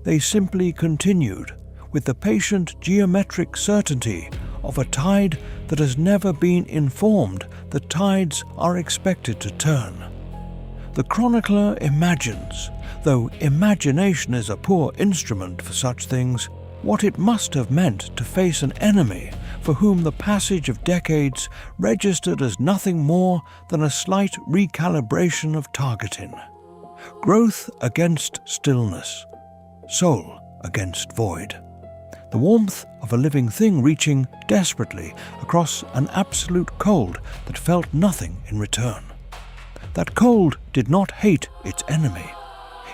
They simply continued with the patient geometric certainty of a tide that has never been informed that tides are expected to turn. The chronicler imagines, though imagination is a poor instrument for such things, what it must have meant to face an enemy for whom the passage of decades registered as nothing more than a slight recalibration of targeting. Growth against stillness, soul against void. The warmth of a living thing reaching desperately across an absolute cold that felt nothing in return. That cold did not hate its enemy.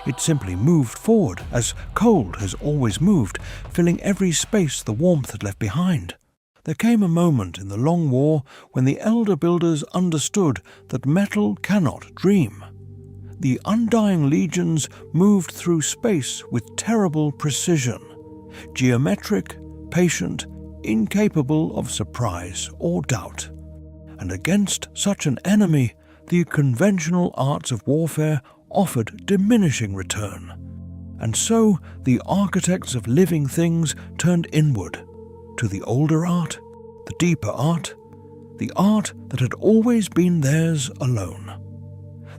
It simply moved forward, as cold has always moved, filling every space the warmth had left behind. There came a moment in the long war when the elder builders understood that metal cannot dream. The Undying legions moved through space with terrible precision, geometric, patient, incapable of surprise or doubt. And against such an enemy, the conventional arts of warfare offered diminishing return. And so the architects of living things turned inward, to the older art, the deeper art, the art that had always been theirs alone.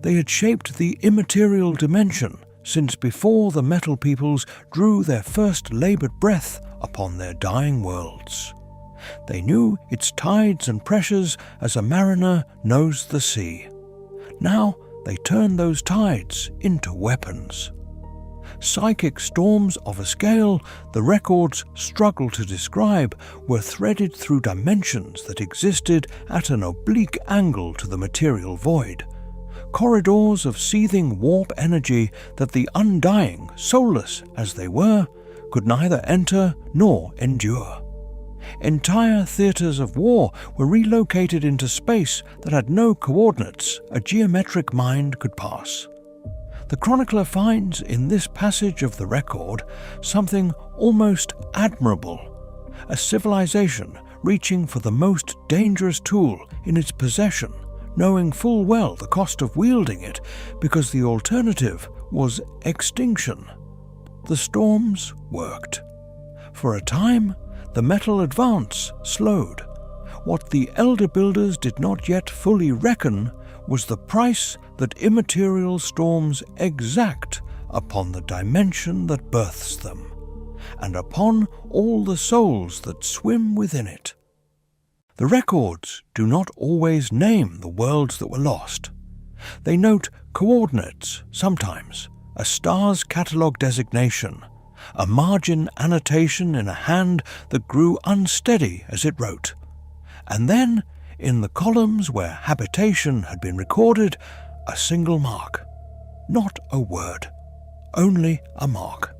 They had shaped the immaterial dimension since before the metal peoples drew their first laboured breath upon their dying worlds. They knew its tides and pressures as a mariner knows the sea. Now they turned those tides into weapons. Psychic storms of a scale the records struggle to describe were threaded through dimensions that existed at an oblique angle to the material void. Corridors of seething warp energy that the Undying, soulless as they were, could neither enter nor endure. Entire theatres of war were relocated into space that had no coordinates a geometric mind could pass. The chronicler finds in this passage of the record something almost admirable, a civilization reaching for the most dangerous tool in its possession, knowing full well the cost of wielding it because the alternative was extinction. The storms worked. For a time, the metal advance slowed. What the elder builders did not yet fully reckon was the price that immaterial storms exact upon the dimension that births them, and upon all the souls that swim within it. The records do not always name the worlds that were lost. They note coordinates sometimes, a star's catalogue designation, a margin annotation in a hand that grew unsteady as it wrote. And then, in the columns where habitation had been recorded, a single mark. Not a word, only a mark.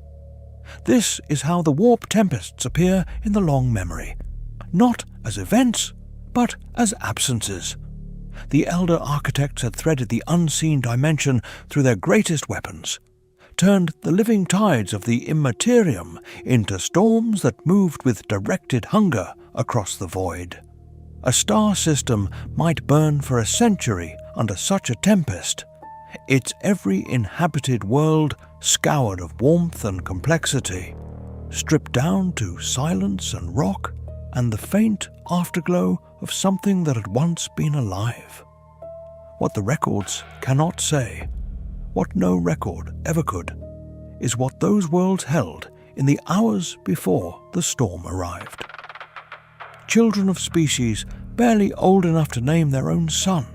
This is how the warp tempests appear in the long memory, not as events, but as absences. The elder architects had threaded the unseen dimension through their greatest weapons, turned the living tides of the immaterium into storms that moved with directed hunger across the void. A star system might burn for a century under such a tempest, its every inhabited world scoured of warmth and complexity, stripped down to silence and rock and the faint afterglow of something that had once been alive. What the records cannot say, what no record ever could, is what those worlds held in the hours before the storm arrived. Children of species barely old enough to name their own son,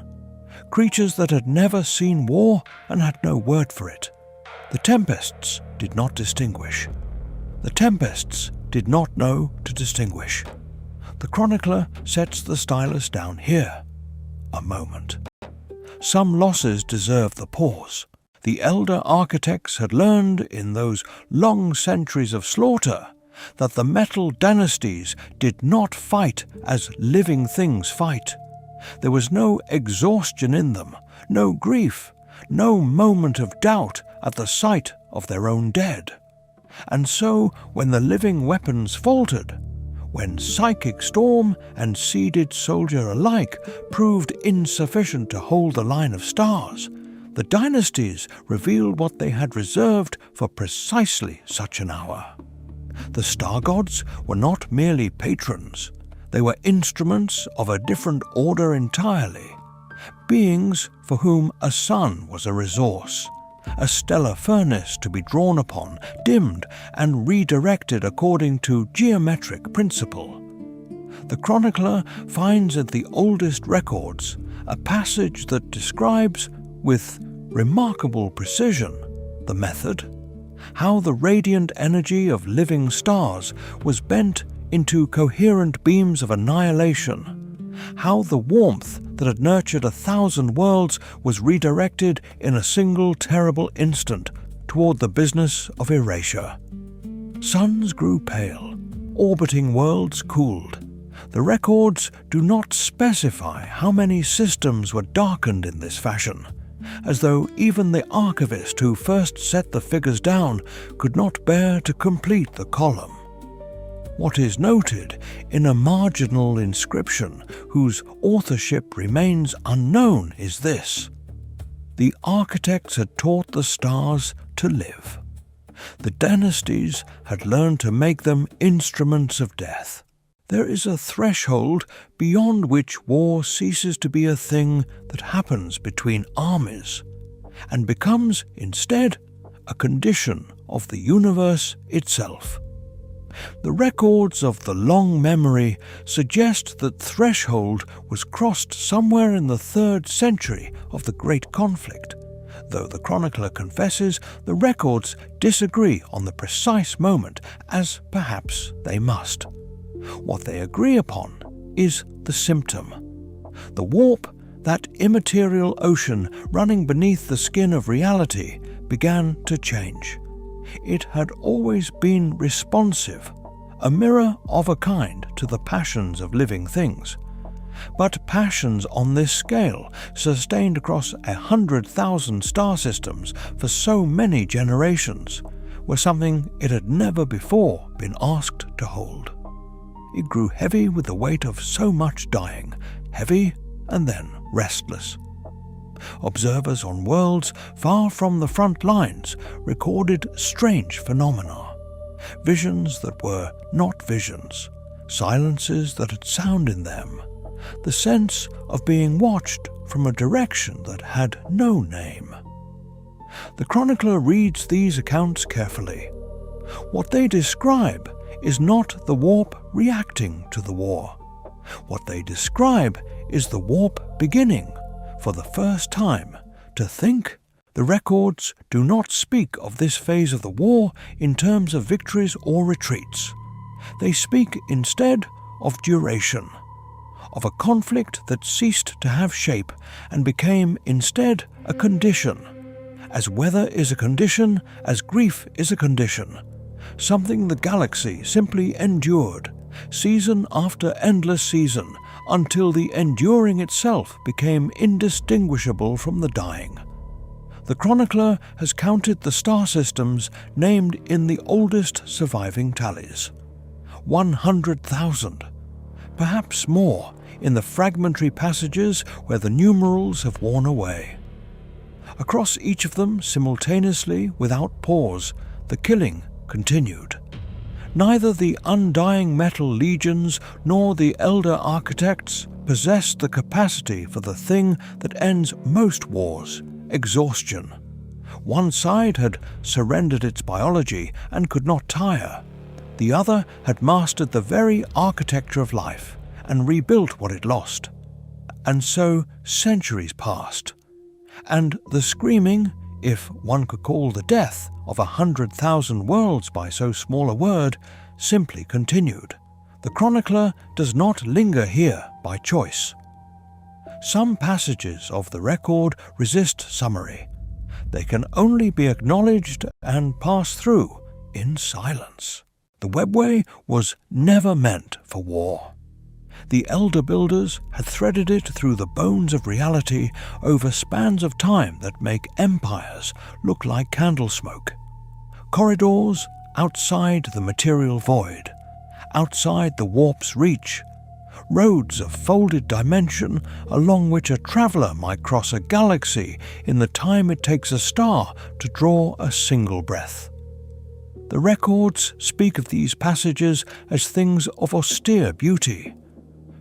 creatures that had never seen war and had no word for it. The tempests did not distinguish. The tempests did not know to distinguish. The chronicler sets the stylus down here. A moment. Some losses deserve the pause. The elder architects had learned in those long centuries of slaughter that the metal dynasties did not fight as living things fight. There was no exhaustion in them, no grief, no moment of doubt at the sight of their own dead. And so, when the living weapons faltered, when psychic storm and seeded soldier alike proved insufficient to hold the line of stars, the dynasties revealed what they had reserved for precisely such an hour. The star gods were not merely patrons, they were instruments of a different order entirely, beings for whom a sun was a resource, a stellar furnace to be drawn upon, dimmed and redirected according to geometric principle. The chronicler finds in the oldest records a passage that describes, with remarkable precision, the method, how the radiant energy of living stars was bent into coherent beams of annihilation, how the warmth that had nurtured 1,000 worlds was redirected in a single terrible instant toward the business of erasure. Suns grew pale, orbiting worlds cooled. The records do not specify how many systems were darkened in this fashion, as though even the Archivist who first set the figures down could not bear to complete the column. What is noted in a marginal inscription whose authorship remains unknown is this: the architects had taught the stars to live. The dynasties had learned to make them instruments of death. There is a threshold beyond which war ceases to be a thing that happens between armies and becomes, instead, a condition of the universe itself. The records of the long memory suggest that threshold was crossed somewhere in the 3rd century of the Great Conflict, though the chronicler confesses the records disagree on the precise moment, as perhaps they must. What they agree upon is the symptom. The warp, that immaterial ocean running beneath the skin of reality, began to change. It had always been responsive, a mirror of a kind to the passions of living things. But passions on this scale, sustained across 100,000 star systems for so many generations, were something it had never before been asked to hold. It grew heavy with the weight of so much dying, heavy and then restless. Observers on worlds far from the front lines recorded strange phenomena, visions that were not visions, silences that had sound in them, the sense of being watched from a direction that had no name. The chronicler reads these accounts carefully. What they describe is not the warp reacting to the war. What they describe is the warp beginning, for the first time, to think. The records do not speak of this phase of the war in terms of victories or retreats. They speak instead of duration, of a conflict that ceased to have shape and became instead a condition. As weather is a condition, as grief is a condition, something the galaxy simply endured, season after endless season, until the enduring itself became indistinguishable from the dying. The chronicler has counted the star systems named in the oldest surviving tallies. 100,000, perhaps more in the fragmentary passages where the numerals have worn away. Across each of them, simultaneously, without pause, the killing continued. Neither the undying metal legions nor the elder architects possessed the capacity for the thing that ends most wars: exhaustion. One side had surrendered its biology and could not tire. The other had mastered the very architecture of life and rebuilt what it lost. And so centuries passed, and the screaming, if one could call the death of 100,000 worlds by so small a word, simply continued. The chronicler does not linger here by choice. Some passages of the record resist summary. They can only be acknowledged and pass through in silence. The webway was never meant for war. The elder builders had threaded it through the bones of reality over spans of time that make empires look like candle smoke. Corridors outside the material void, outside the warp's reach, roads of folded dimension along which a traveller might cross a galaxy in the time it takes a star to draw a single breath. The records speak of these passages as things of austere beauty,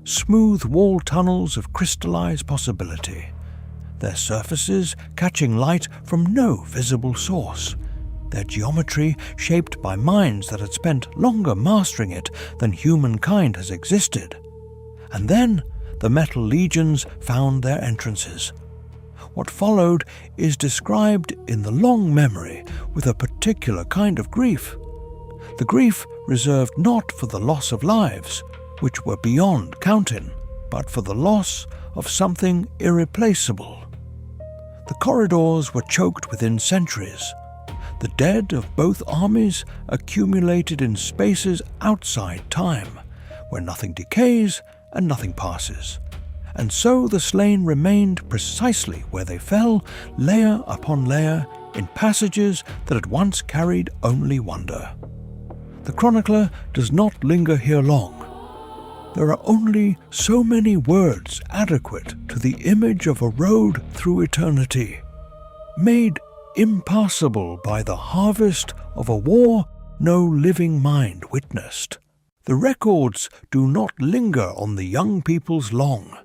smooth wall tunnels of crystallized possibility, their surfaces catching light from no visible source, their geometry shaped by minds that had spent longer mastering it than humankind has existed. And then the metal legions found their entrances. What followed is described in the long memory with a particular kind of grief. The grief reserved not for the loss of lives, which were beyond counting, but for the loss of something irreplaceable. The corridors were choked within centuries. The dead of both armies accumulated in spaces outside time, where nothing decays and nothing passes. And so the slain remained precisely where they fell, layer upon layer, in passages that had once carried only wonder. The chronicler does not linger here long. There are only so many words adequate to the image of a road through eternity, made impassable by the harvest of a war no living mind witnessed. The records do not linger on the young peoples long.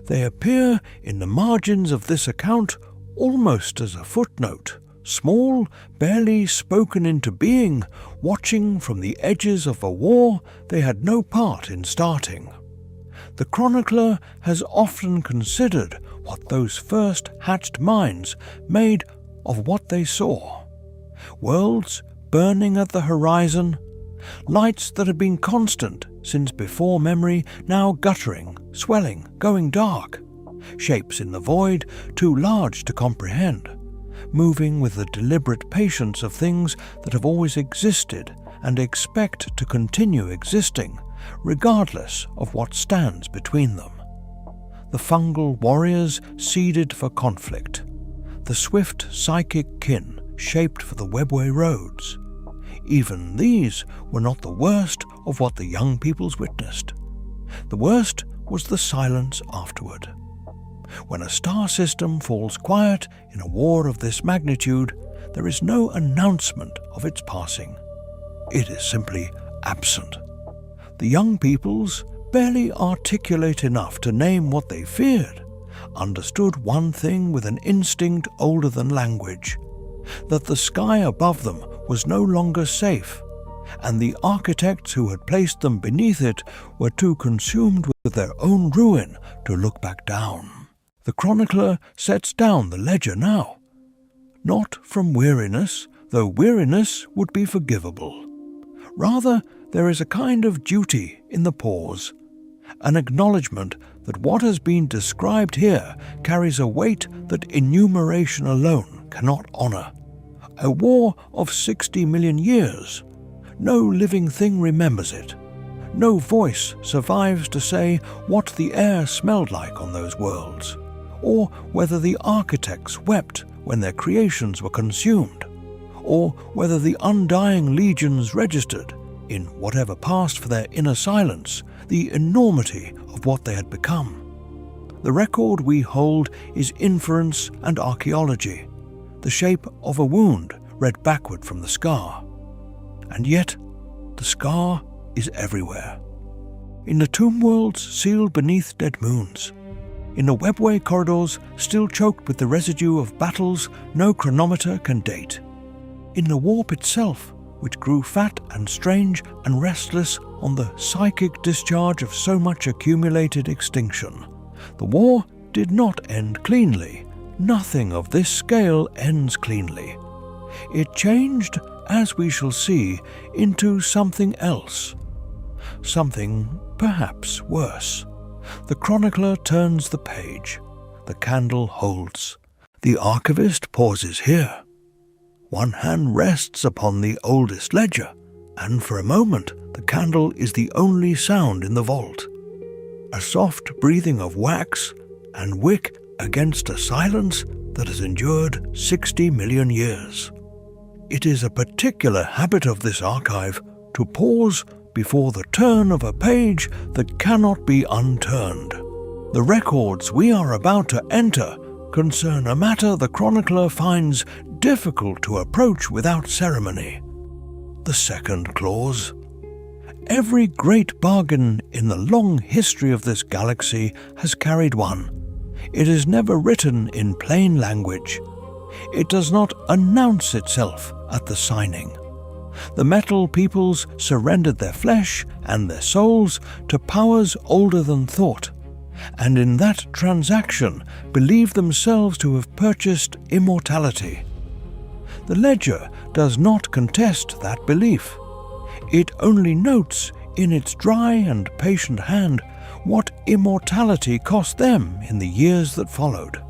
They appear in the margins of this account almost as a footnote, small, barely spoken into being, watching from the edges of a war they had no part in starting. The chronicler has often considered what those first hatched minds made of what they saw. Worlds burning at the horizon, lights that had been constant since before memory, now guttering, swelling, going dark, shapes in the void too large to comprehend, moving with the deliberate patience of things that have always existed and expect to continue existing, regardless of what stands between them. The fungal warriors seeded for conflict, the swift psychic kin shaped for the webway roads. Even these were not the worst of what the young peoples witnessed. The worst was the silence afterward. When a star system falls quiet in a war of this magnitude, there is no announcement of its passing. It is simply absent. The young peoples, barely articulate enough to name what they feared, understood one thing with an instinct older than language: that the sky above them was no longer safe, and the architects who had placed them beneath it were too consumed with their own ruin to look back down. The chronicler sets down the ledger now, not from weariness, though weariness would be forgivable. Rather, there is a kind of duty in the pause, an acknowledgement that what has been described here carries a weight that enumeration alone cannot honour. A war of 60 million years. No living thing remembers it. No voice survives to say what the air smelled like on those worlds, or whether the architects wept when their creations were consumed, or whether the undying legions registered, in whatever passed for their inner silence, the enormity of what they had become. The record we hold is inference and archaeology, the shape of a wound read backward from the scar. And yet, the scar is everywhere. In the tomb worlds sealed beneath dead moons, in the webway corridors still choked with the residue of battles no chronometer can date, in the warp itself, which grew fat and strange and restless on the psychic discharge of so much accumulated extinction. The war did not end cleanly. Nothing of this scale ends cleanly. It changed, as we shall see, into something else. Something perhaps worse. The chronicler turns the page. The candle holds. The archivist pauses here. One hand rests upon the oldest ledger, and for a moment the candle is the only sound in the vault. A soft breathing of wax and wick against a silence that has endured 60 million years. It is a particular habit of this archive to pause before the turn of a page that cannot be unturned. The records we are about to enter concern a matter the chronicler finds difficult to approach without ceremony. The second clause. Every great bargain in the long history of this galaxy has carried one. It is never written in plain language. It does not announce itself at the signing. The metal peoples surrendered their flesh and their souls to powers older than thought, and in that transaction believed themselves to have purchased immortality. The ledger does not contest that belief. It only notes in its dry and patient hand what immortality cost them in the years that followed,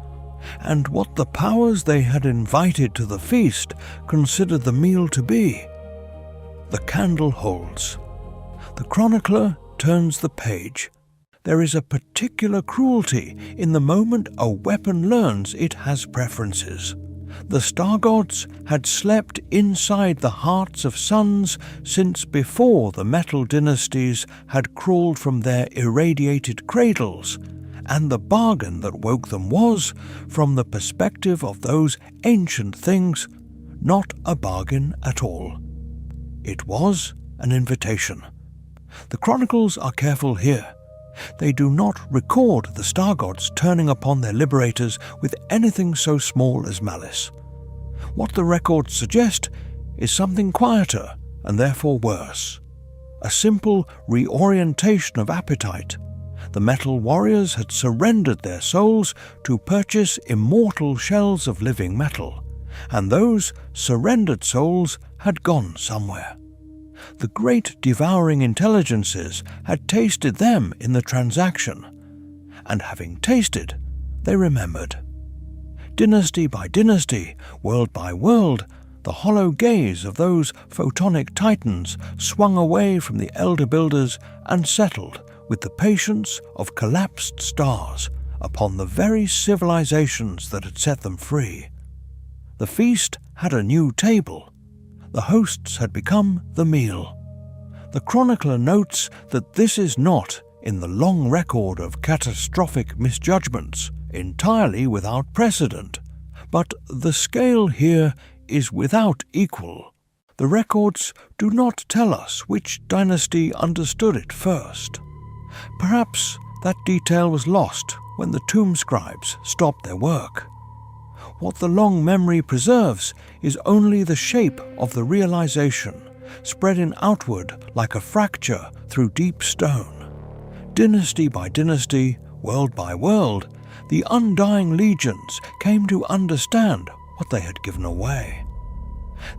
and what the powers they had invited to the feast considered the meal to be. The candle holds. The chronicler turns the page. There is a particular cruelty in the moment a weapon learns it has preferences. The star gods had slept inside the hearts of suns since before the metal dynasties had crawled from their irradiated cradles, and the bargain that woke them was, from the perspective of those ancient things, not a bargain at all. It was an invitation. The chronicles are careful here. They do not record the star gods turning upon their liberators with anything so small as malice. What the records suggest is something quieter and therefore worse. A simple reorientation of appetite. The metal warriors had surrendered their souls to purchase immortal shells of living metal, and those surrendered souls had gone somewhere. The great devouring intelligences had tasted them in the transaction, and having tasted, they remembered. Dynasty by dynasty, world by world, the hollow gaze of those photonic titans swung away from the elder builders and settled with the patience of collapsed stars upon the very civilizations that had set them free. The feast had a new table. The hosts had become the meal. The chronicler notes that this is not, in the long record of catastrophic misjudgments, entirely without precedent, but the scale here is without equal. The records do not tell us which dynasty understood it first. Perhaps that detail was lost when the tomb scribes stopped their work. What the long memory preserves is only the shape of the realization, spreading outward like a fracture through deep stone. Dynasty by dynasty, world by world, the Undying legions came to understand what they had given away.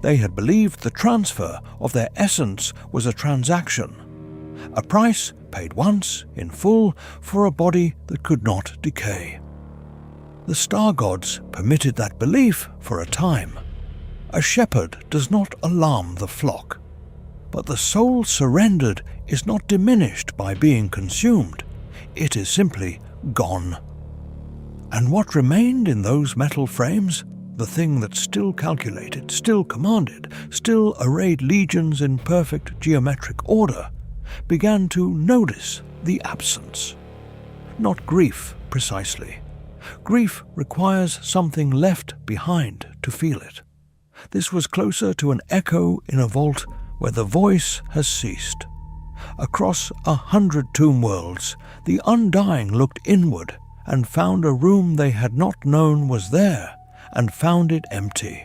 They had believed the transfer of their essence was a transaction. a price paid once in full for a body that could not decay. The star gods permitted that belief for a time. A shepherd does not alarm the flock, but the soul surrendered is not diminished by being consumed. It is simply gone. And what remained in those metal frames, the thing that still calculated, still commanded, still arrayed legions in perfect geometric order, began to notice the absence. Not grief, precisely. Grief requires something left behind to feel it. This was closer to an echo in a vault where the voice has ceased. Across 100 tomb worlds, the Undying looked inward and found a room they had not known was there, and found it empty.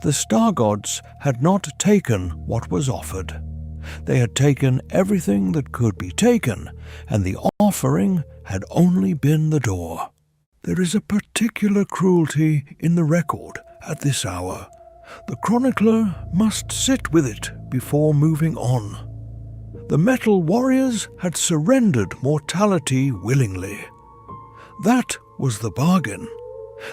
The star gods had not taken what was offered. They had taken everything that could be taken, and the offering had only been the door. There is a particular cruelty in the record at this hour. The chronicler must sit with it before moving on. The metal warriors had surrendered mortality willingly. That was the bargain.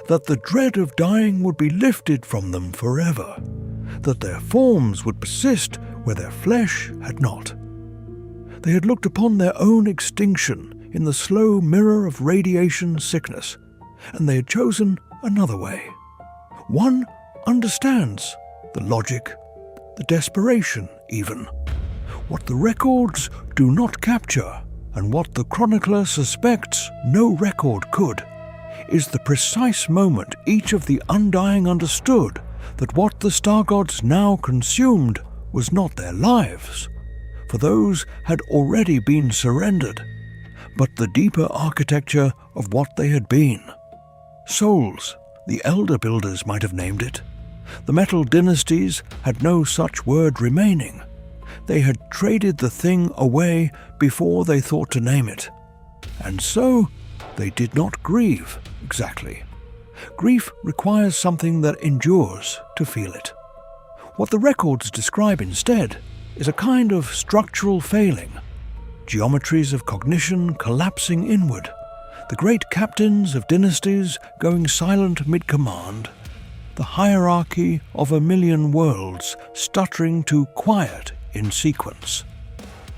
That the dread of dying would be lifted from them forever, that their forms would persist where their flesh had not. They had looked upon their own extinction in the slow mirror of radiation sickness, and they had chosen another way. One understands the logic, the desperation even. What the records do not capture, and what the chronicler suspects no record could, is the precise moment each of the Undying understood that what the star gods now consumed was not their lives, for those had already been surrendered, but the deeper architecture of what they had been. Souls, the elder builders might have named it. The metal dynasties had no such word remaining. They had traded the thing away before they thought to name it, and so they did not grieve exactly. Grief requires something that endures to feel it. What the records describe instead is a kind of structural failing, geometries of cognition collapsing inward, the great captains of dynasties going silent mid-command, the hierarchy of 1,000,000 worlds stuttering to quiet in sequence.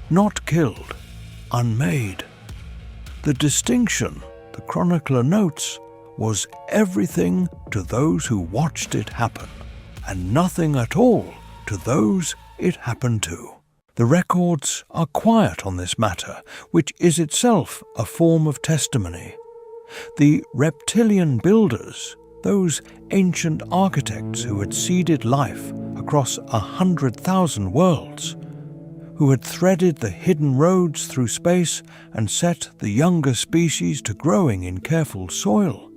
Not killed, unmade. The distinction, the chronicler notes, was everything to those who watched it happen, and nothing at all to those it happened to. The records are quiet on this matter, which is itself a form of testimony. The reptilian builders, those ancient architects who had seeded life across 100,000 worlds, who had threaded the hidden roads through space and set the younger species to growing in careful soil,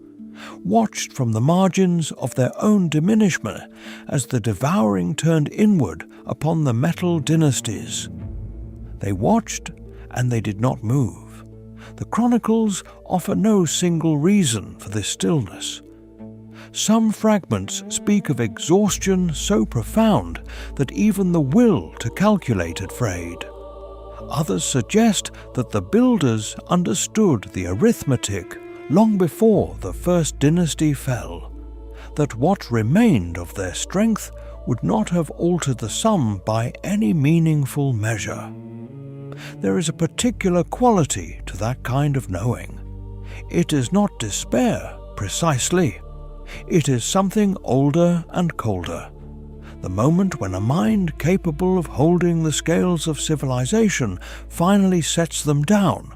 watched from the margins of their own diminishment as the devouring turned inward upon the metal dynasties. They watched and they did not move. The chronicles offer no single reason for this stillness. Some fragments speak of exhaustion so profound that even the will to calculate had frayed. Others suggest that the builders understood the arithmetic long before the first dynasty fell, that what remained of their strength would not have altered the sum by any meaningful measure. There is a particular quality to that kind of knowing. It is not despair, precisely. It is something older and colder. The moment when a mind capable of holding the scales of civilization finally sets them down,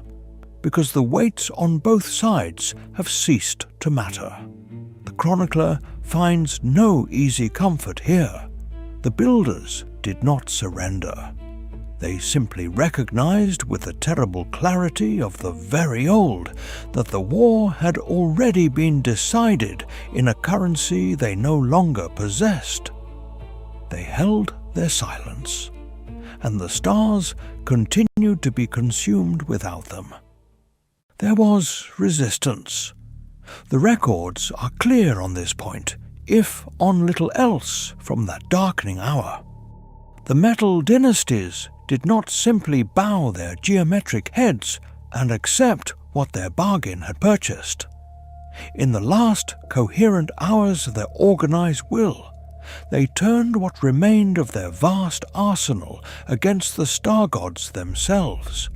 because the weights on both sides have ceased to matter. The chronicler finds no easy comfort here. The builders did not surrender. They simply recognized with the terrible clarity of the very old that the war had already been decided in a currency they no longer possessed. They held their silence, and the stars continued to be consumed without them. There was resistance. The records are clear on this point, if on little else from that darkening hour. The metal dynasties did not simply bow their geometric heads and accept what their bargain had purchased. In the last coherent hours of their organized will, they turned what remained of their vast arsenal against the star gods themselves.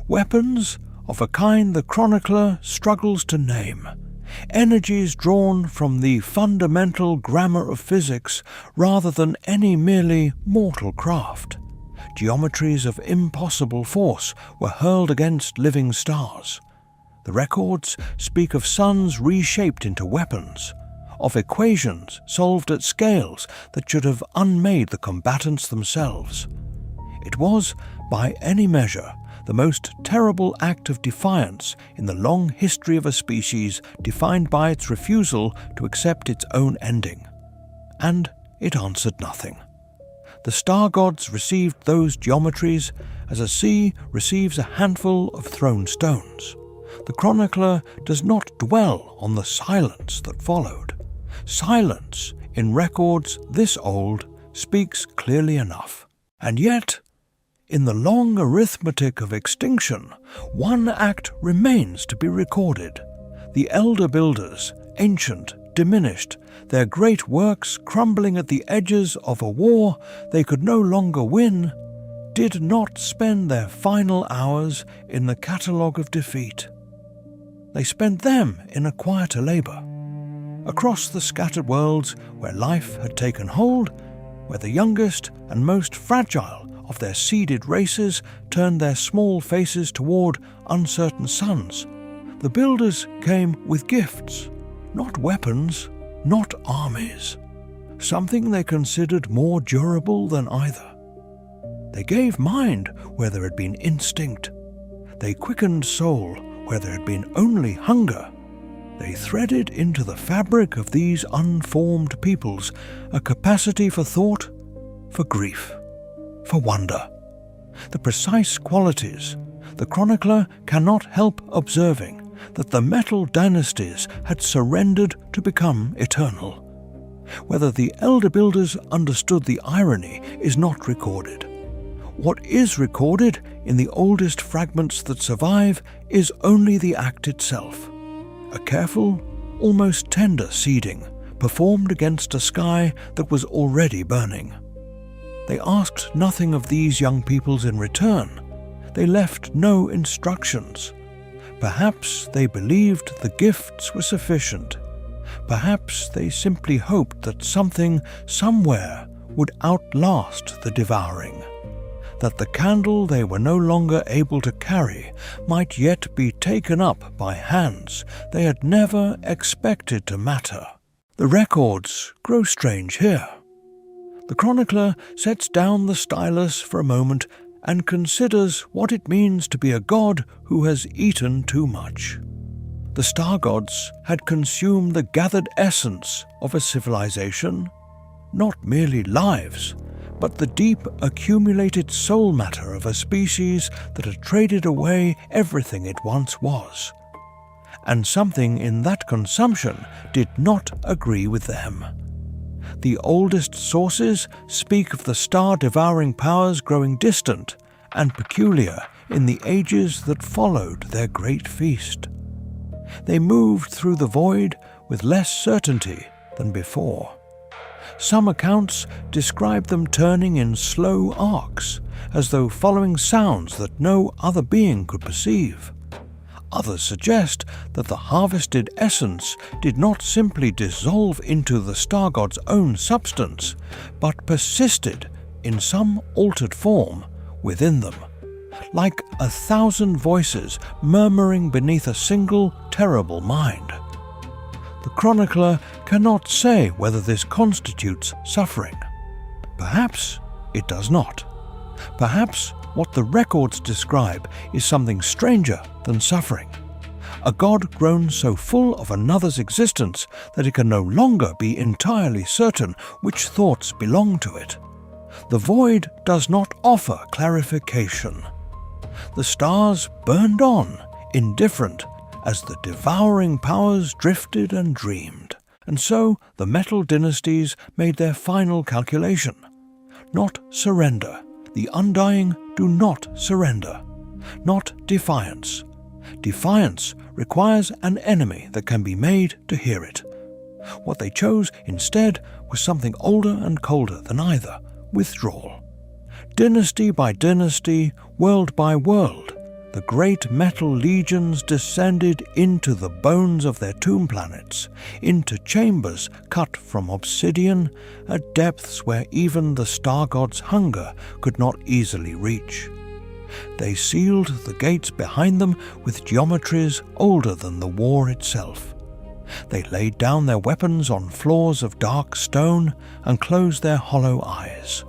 Weapons of a kind the chronicler struggles to name, energies drawn from the fundamental grammar of physics rather than any merely mortal craft. Geometries of impossible force were hurled against living stars. The records speak of suns reshaped into weapons, of equations solved at scales that should have unmade the combatants themselves. It was, by any measure, the most terrible act of defiance in the long history of a species defined by its refusal to accept its own ending. And it answered nothing. The star gods received those geometries as a sea receives a handful of thrown stones. The chronicler does not dwell on the silence that followed. Silence, in records this old, speaks clearly enough. And yet, in the long arithmetic of extinction, one act remains to be recorded. The elder builders, ancient, diminished, their great works crumbling at the edges of a war they could no longer win, did not spend their final hours in the catalogue of defeat. They spent them in a quieter labour. Across the scattered worlds where life had taken hold, where the youngest and most fragile of their seeded races turned their small faces toward uncertain suns, the builders came with gifts, not weapons, not armies, something they considered more durable than either. They gave mind where there had been instinct. They quickened soul where there had been only hunger. They threaded into the fabric of these unformed peoples a capacity for thought, for grief, for wonder. The precise qualities the chronicler cannot help observing that the metal dynasties had surrendered to become eternal. Whether the elder builders understood the irony is not recorded. What is recorded in the oldest fragments that survive is only the act itself, a careful, almost tender seeding performed against a sky that was already burning. They asked nothing of these young peoples in return. They left no instructions. Perhaps they believed the gifts were sufficient. Perhaps they simply hoped that something, somewhere, would outlast the devouring, that the candle they were no longer able to carry might yet be taken up by hands they had never expected to matter. The records grow strange here. The chronicler sets down the stylus for a moment and considers what it means to be a god who has eaten too much. The star gods had consumed the gathered essence of a civilization, not merely lives, but the deep accumulated soul matter of a species that had traded away everything it once was. And something in that consumption did not agree with them. The oldest sources speak of the star-devouring powers growing distant and peculiar in the ages that followed their great feast. They moved through the void with less certainty than before. Some accounts describe them turning in slow arcs, as though following sounds that no other being could perceive. Others suggest that the harvested essence did not simply dissolve into the star god's own substance, but persisted in some altered form within them, like 1,000 voices murmuring beneath a single terrible mind. The chronicler cannot say whether this constitutes suffering. Perhaps it does not. Perhaps what the records describe is something stranger than suffering. A god grown so full of another's existence that it can no longer be entirely certain which thoughts belong to it. The void does not offer clarification. The stars burned on, indifferent, as the devouring powers drifted and dreamed. And so the metal dynasties made their final calculation. Not surrender, The Undying do not surrender, not defiance. Defiance requires an enemy that can be made to hear it. What they chose instead was something older and colder than either: withdrawal. Dynasty by dynasty, world by world, the great metal legions descended into the bones of their tomb planets, into chambers cut from obsidian, at depths where even the star god's hunger could not easily reach. They sealed the gates behind them with geometries older than the war itself. They laid down their weapons on floors of dark stone and closed their hollow eyes.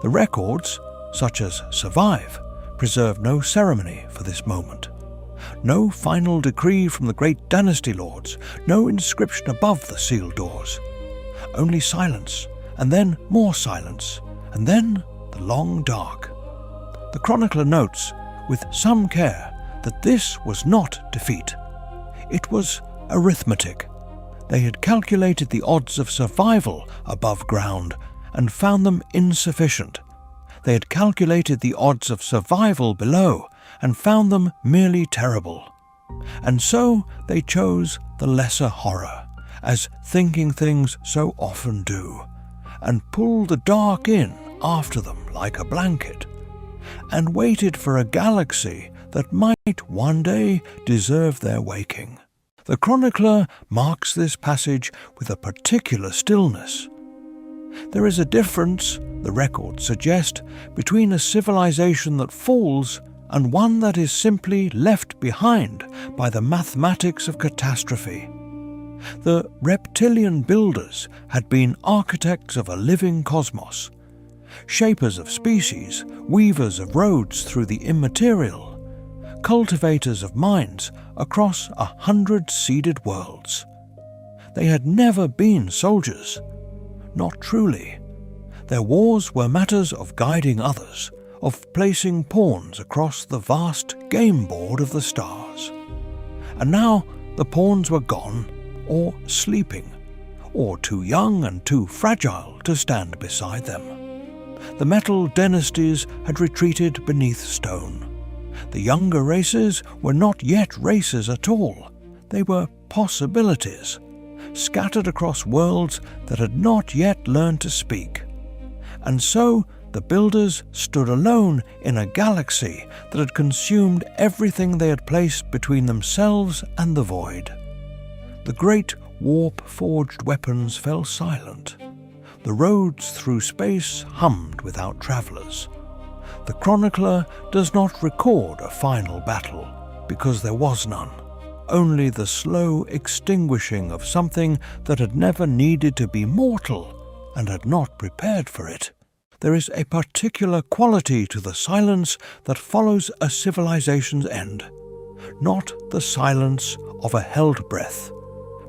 The records, such as survive, preserve no ceremony for this moment. No final decree from the great dynasty lords, no inscription above the sealed doors. Only silence, and then more silence, and then the long dark. The chronicler notes, with some care, that this was not defeat. It was arithmetic. They had calculated the odds of survival above ground and found them insufficient. They had calculated the odds of survival below and found them merely terrible. And so they chose the lesser horror, as thinking things so often do, and pulled the dark in after them like a blanket, and waited for a galaxy that might one day deserve their waking. The chronicler marks this passage with a particular stillness. There is a difference, the records suggest, between a civilization that falls and one that is simply left behind by the mathematics of catastrophe. The reptilian builders had been architects of a living cosmos, shapers of species, weavers of roads through the immaterial, cultivators of minds across 100 seeded worlds. They had never been soldiers. Not truly. Their wars were matters of guiding others, of placing pawns across the vast game board of the stars. And now the pawns were gone, or sleeping, or too young and too fragile to stand beside them. The metal dynasties had retreated beneath stone. The younger races were not yet races at all. They were possibilities, scattered across worlds that had not yet learned to speak. And so the builders stood alone in a galaxy that had consumed everything they had placed between themselves and the void. The great warp-forged weapons fell silent. The roads through space hummed without travelers. The chronicler does not record a final battle, because there was none. Only the slow extinguishing of something that had never needed to be mortal and had not prepared for it. There is a particular quality to the silence that follows a civilization's end. Not the silence of a held breath,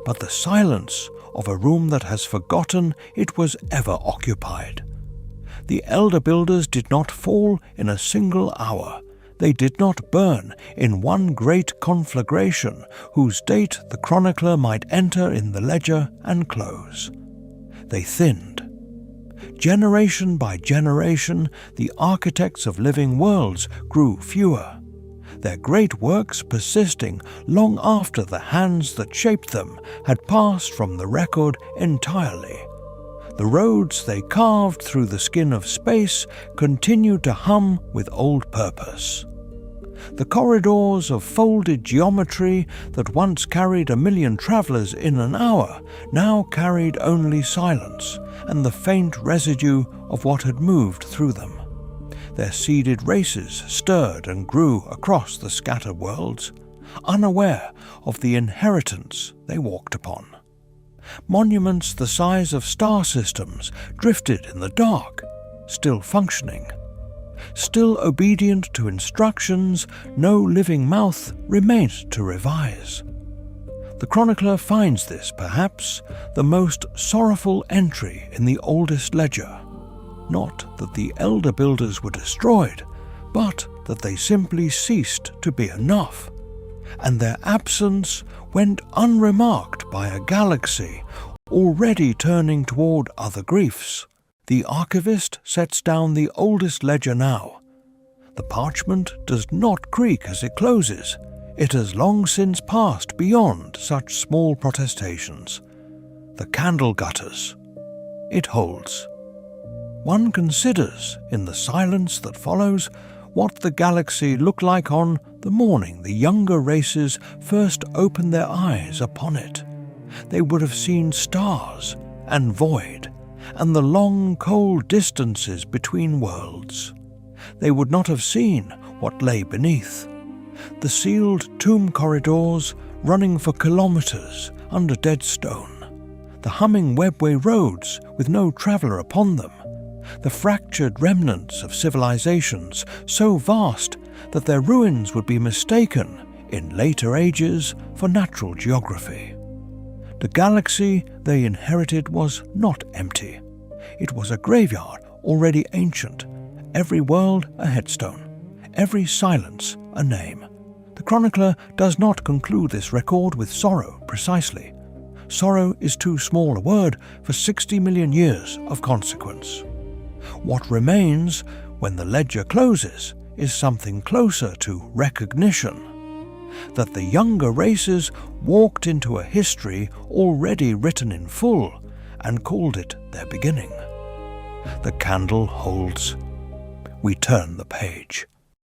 but the silence of a room that has forgotten it was ever occupied. The elder builders did not fall in a single hour. They did not burn in one great conflagration whose date the chronicler might enter in the ledger and close. They thinned. Generation by generation, the architects of living worlds grew fewer, their great works persisting long after the hands that shaped them had passed from the record entirely. The roads they carved through the skin of space continued to hum with old purpose. The corridors of folded geometry that once carried 1 million travelers in an hour now carried only silence and the faint residue of what had moved through them. Their seeded races stirred and grew across the scattered worlds, unaware of the inheritance they walked upon. Monuments the size of star systems drifted in the dark, still functioning. Still obedient to instructions, no living mouth remained to revise. The chronicler finds this, perhaps, the most sorrowful entry in the oldest ledger. Not that the elder builders were destroyed, but that they simply ceased to be enough, and their absence went unremarked by a galaxy already turning toward other griefs. The Archivist sets down the oldest ledger now. The parchment does not creak as it closes. It has long since passed beyond such small protestations. The candle gutters. It holds. One considers, in the silence that follows, what the galaxy looked like on the morning the younger races first opened their eyes upon it. They would have seen stars and void, and the long cold distances between worlds. They would not have seen what lay beneath. The sealed tomb corridors running for kilometers under dead stone. The humming webway roads with no traveller upon them. The fractured remnants of civilizations so vast that their ruins would be mistaken in later ages for natural geography. The galaxy they inherited was not empty. It was a graveyard already ancient, every world a headstone, every silence a name. The chronicler does not conclude this record with sorrow precisely. Sorrow is too small a word for 60 million years of consequence. What remains when the ledger closes is something closer to recognition. That the younger races walked into a history already written in full and called it their beginning. The candle holds. We turn the page.